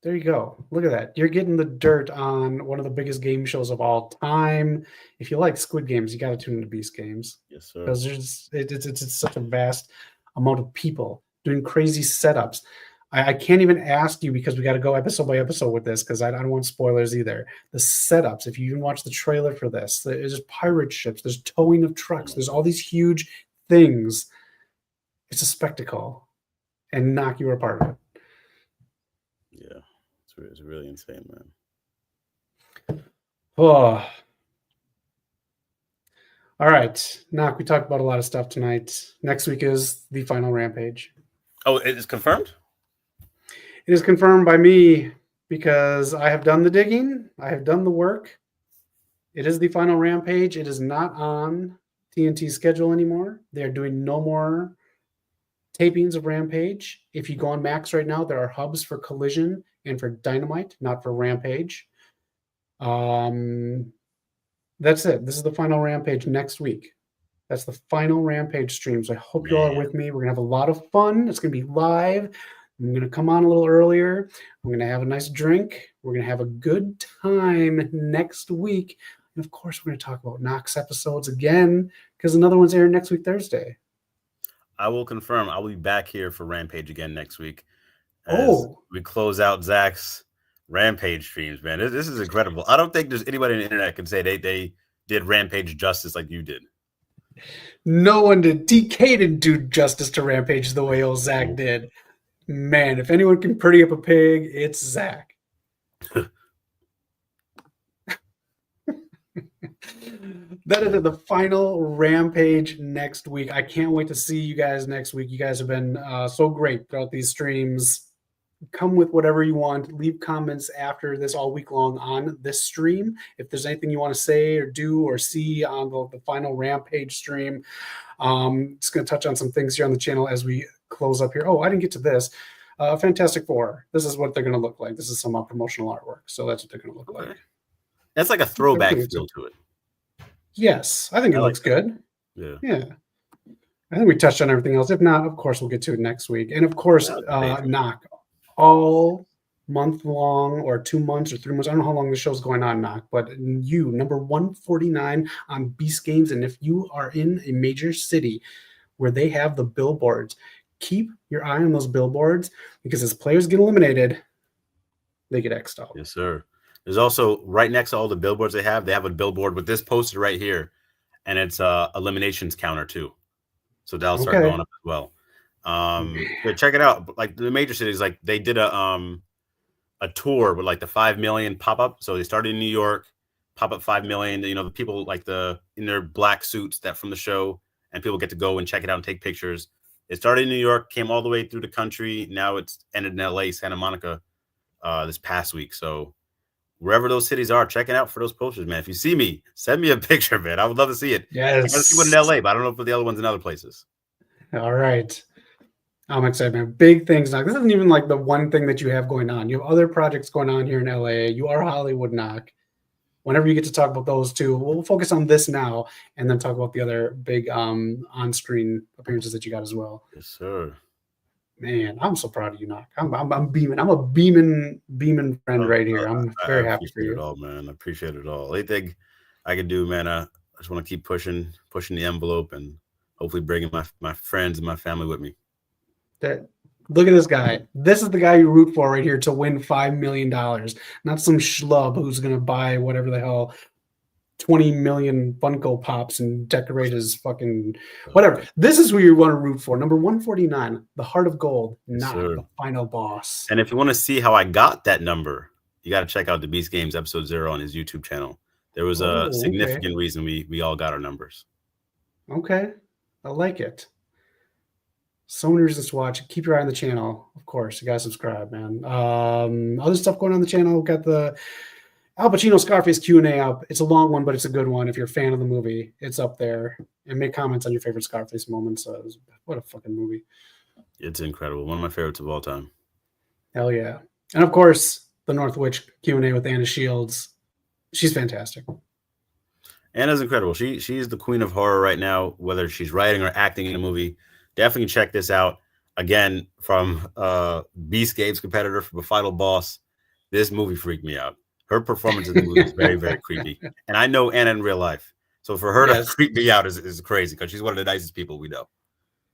There you go. Look at that. You're getting the dirt on one of the biggest game shows of all time. If you like Squid Games, you got to tune into Beast Games. Yes, sir. Because it's such a vast amount of people doing crazy setups. I can't even ask you because we got to go episode by episode with this because I don't want spoilers either. The setups, if you even watch the trailer for this, there's pirate ships, there's towing of trucks, there's all these huge things. It's a spectacle. And Knock, you were a part of it. Yeah, it's really insane, man. Oh. All right. Knock, we talked about a lot of stuff tonight. Next week is the final Rampage. Oh, it is confirmed? It is confirmed by me because I have done the digging. I have done the work. It is the final Rampage. It is not on TNT's schedule anymore. They're doing no more tapings of Rampage. If you go on Max right now, there are hubs for Collision and for Dynamite, not for Rampage. That's it. This is the final Rampage next week. That's the final Rampage stream. So I hope you all are with me. We're going to have a lot of fun. It's going to be live. I'm going to come on a little earlier. I'm going to have a nice drink. We're going to have a good time next week. And of course, we're going to talk about Knox episodes again because another one's airing next week, Thursday. I will confirm. I will be back here for Rampage again next week. We close out Zach's Rampage streams, man. This is incredible. I don't think there's anybody on the internet can say they did Rampage justice like you did. No one did. DK didn't do justice to Rampage the way old Zach did. Man, if anyone can pretty up a pig, it's Zach. That is the final Rampage next week. I can't wait to see you guys next week. You guys have been so great throughout these streams. Come with whatever you want. Leave comments after this all week long on this stream. If there's anything you want to say or do or see on the final Rampage stream, just going to touch on some things here on the channel as we close up here. Oh, I didn't get to this. Fantastic Four. This is what they're going to look like. This is some promotional artwork. So that's what they're going to look like. That's like a throwback feel to it. Yes, I think it looks good. Yeah. I think we touched on everything else. If not, of course, we'll get to it next week. And of course, Knock. All month long or 2 months or 3 months. I don't know how long the show's going on, Knock, but you, number 149 on Beast Games. And if you are in a major city where they have the billboards, keep your eye on those billboards, because as players get eliminated, they get X'd out. Yes, sir. There's also, right next to all the billboards they have a billboard with this posted right here, and it's eliminations counter too. So that'll start going up as well. Yeah, check it out. Like the major cities, like they did a tour with like the 5 million pop-up. So they started in New York, pop up 5 million, you know, the people like in their black suits that from the show, and people get to go and check it out and take pictures. It started in New York, came all the way through the country. Now it's ended in LA, Santa Monica, this past week. So wherever those cities are, check it out for those posters, man. If you see me, send me a picture, man. I would love to see it. Yes. I gotta see one in LA, but I don't know if the other one's in other places. All right. I'm excited, man. Big things, Knock. This isn't even like the one thing that you have going on. You have other projects going on here in LA. You are Hollywood, Knock. Whenever you get to talk about those two, we'll focus on this now and then talk about the other big on-screen appearances that you got as well. Yes, sir. Man, I'm so proud of you, Knock. I'm beaming. I'm a beaming friend right here. I'm very happy for you. I appreciate it all, man. I appreciate it all. Anything I can do, man. I just want to keep pushing the envelope and hopefully bringing my friends and my family with me. Look at this guy. This is the guy you root for right here to win $5 million. Not some schlub who's going to buy whatever the hell 20 million Funko Pops and decorate his fucking whatever. This is who you want to root for. Number 149, the Heart of Gold, not the final boss. And if you want to see how I got that number, you got to check out the Beast Games episode 0 on his YouTube channel. There was a significant reason we all got our numbers. Okay. I like it. So many reasons to watch. Keep your eye on the channel. Of course, you got to subscribe, man. Other stuff going on the channel. We've got the Al Pacino Scarface Q&A up. It's a long one, but it's a good one. If you're a fan of the movie, it's up there. And make comments on your favorite Scarface moments. What a fucking movie. It's incredible. One of my favorites of all time. Hell yeah. And of course, the North Witch Q&A with Anna Shields. She's fantastic. Anna's incredible. She's the queen of horror right now, whether she's writing or acting in a movie. Definitely check this out. Again, from Beast Games competitor, from a final boss. This movie freaked me out. Her performance in the movie is very, very creepy. And I know Anna in real life. So for her to freak me out is crazy, because she's one of the nicest people we know.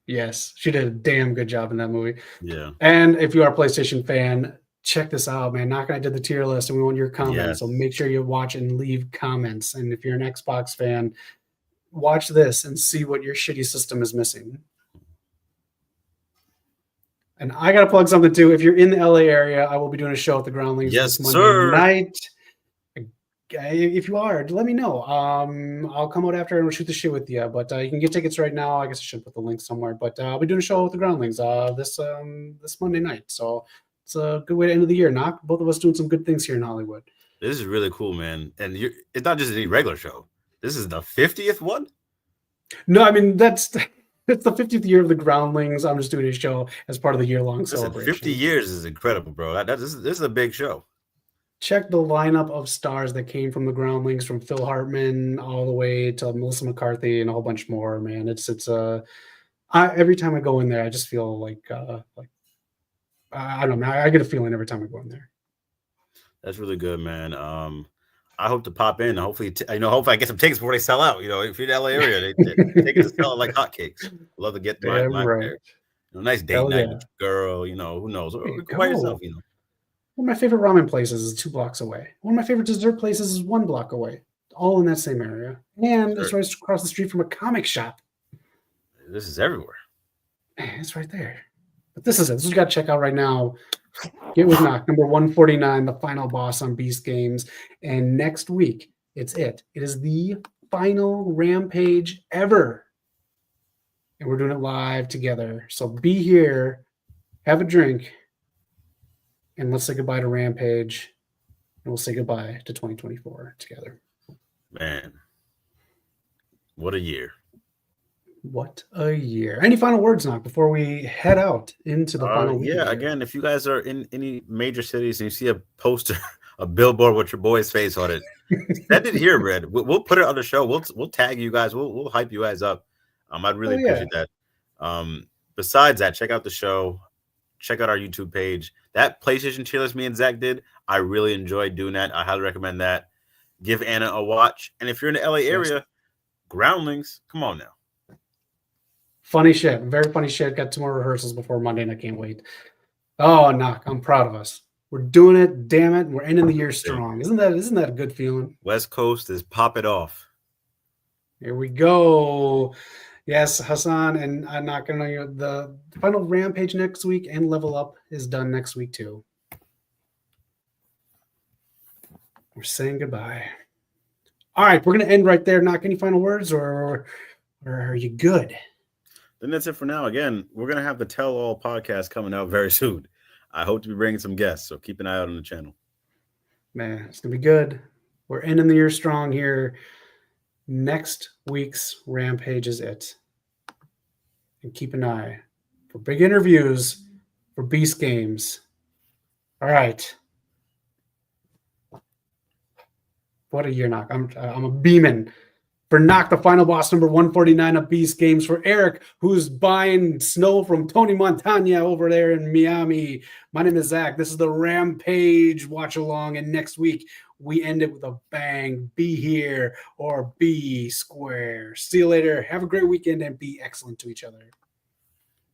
Yes, she did a damn good job in that movie. Yeah. And if you are a PlayStation fan, check this out, man. Knock and I did the tier list, and we want your comments. Yes. So make sure you watch and leave comments. And if you're an Xbox fan, watch this and see what your shitty system is missing. And I got to plug something too. If you're in the LA area, I will be doing a show at the Groundlings this Monday night. If you are, let me know. I'll come out after and we'll shoot the shit with you. But you can get tickets right now. I guess I should put the link somewhere. But I'll be doing a show with the Groundlings this Monday night. So it's a good way to end the year. Knock. Both of us doing some good things here in Hollywood. This is really cool, man. And it's not just any regular show. This is the 50th one? No, I mean, it's the 50th year of the Groundlings. I'm just doing a show as part of the year-long celebration. 50 years is incredible, bro. This is a big show. Check the lineup of stars that came from the Groundlings, from Phil Hartman all the way to Melissa McCarthy and a whole bunch more, man. Every time I go in there, I just feel like I don't know. I get a feeling every time I go in there. That's really good, man. I hope to pop in. Hopefully, hopefully I get some tickets before they sell out. You know, if you're in the LA area, they tickets sell like hotcakes. Love to get my right. Nice date night with your girl. You know, who knows? By yourself, you know. One of my favorite ramen places is 2 blocks away. One of my favorite dessert places is 1 block away. All in that same area. And it's right across the street from a comic shop. This is everywhere. It's right there. But this is it. This is what you got to check out right now. Get with Knock, number 149, the final boss on Beast Games. And next week, it's it. It is the final Rampage ever. And we're doing it live together. So be here, have a drink, and let's say goodbye to Rampage. And we'll say goodbye to 2024 together. Man, what a year. What a year. Any final words, Knock, before we head out into the final week? Yeah, again, if you guys are in any major cities and you see a poster, a billboard with your boy's face on it, send it here, Red. We'll put it on the show. We'll tag you guys. We'll hype you guys up. I'd really appreciate that. Besides that, check out the show. check out our YouTube page. That PlayStation tier list me and Zach did, I really enjoyed doing that. I highly recommend that. Give Anna a watch. And if you're in the LA area, Groundlings, come on now. Funny shit. Very funny shit. Got 2 more rehearsals before Monday, and I can't wait. Oh, knock. I'm proud of us. We're doing it. Damn it. We're ending the year strong. Isn't that a good feeling? West Coast is pop it off. Here we go. Yes, Hassan, and I'm not going to the final Rampage next week and Level Up is done next week too. We're saying goodbye. All right, we're going to end right there. Knock, any final words, or are you good? Then that's it for now. Again, we're going to have the Tell All podcast coming out very soon. I hope to be bringing some guests, so keep an eye out on the channel. Man, it's going to be good. We're ending the year strong here. Next week's Rampage is it. And keep an eye for big interviews for Beast Games. All right. What a year, Knock. I'm a beaming. For Knock, the final boss, number 149 of Beast Games. For Eric, who's buying snow from Tony Montana over there in Miami. My name is Zach. This is the Rampage watch along. And next week, we end it with a bang. Be here or be square. See you later. Have a great weekend and be excellent to each other.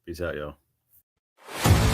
Peace out, y'all.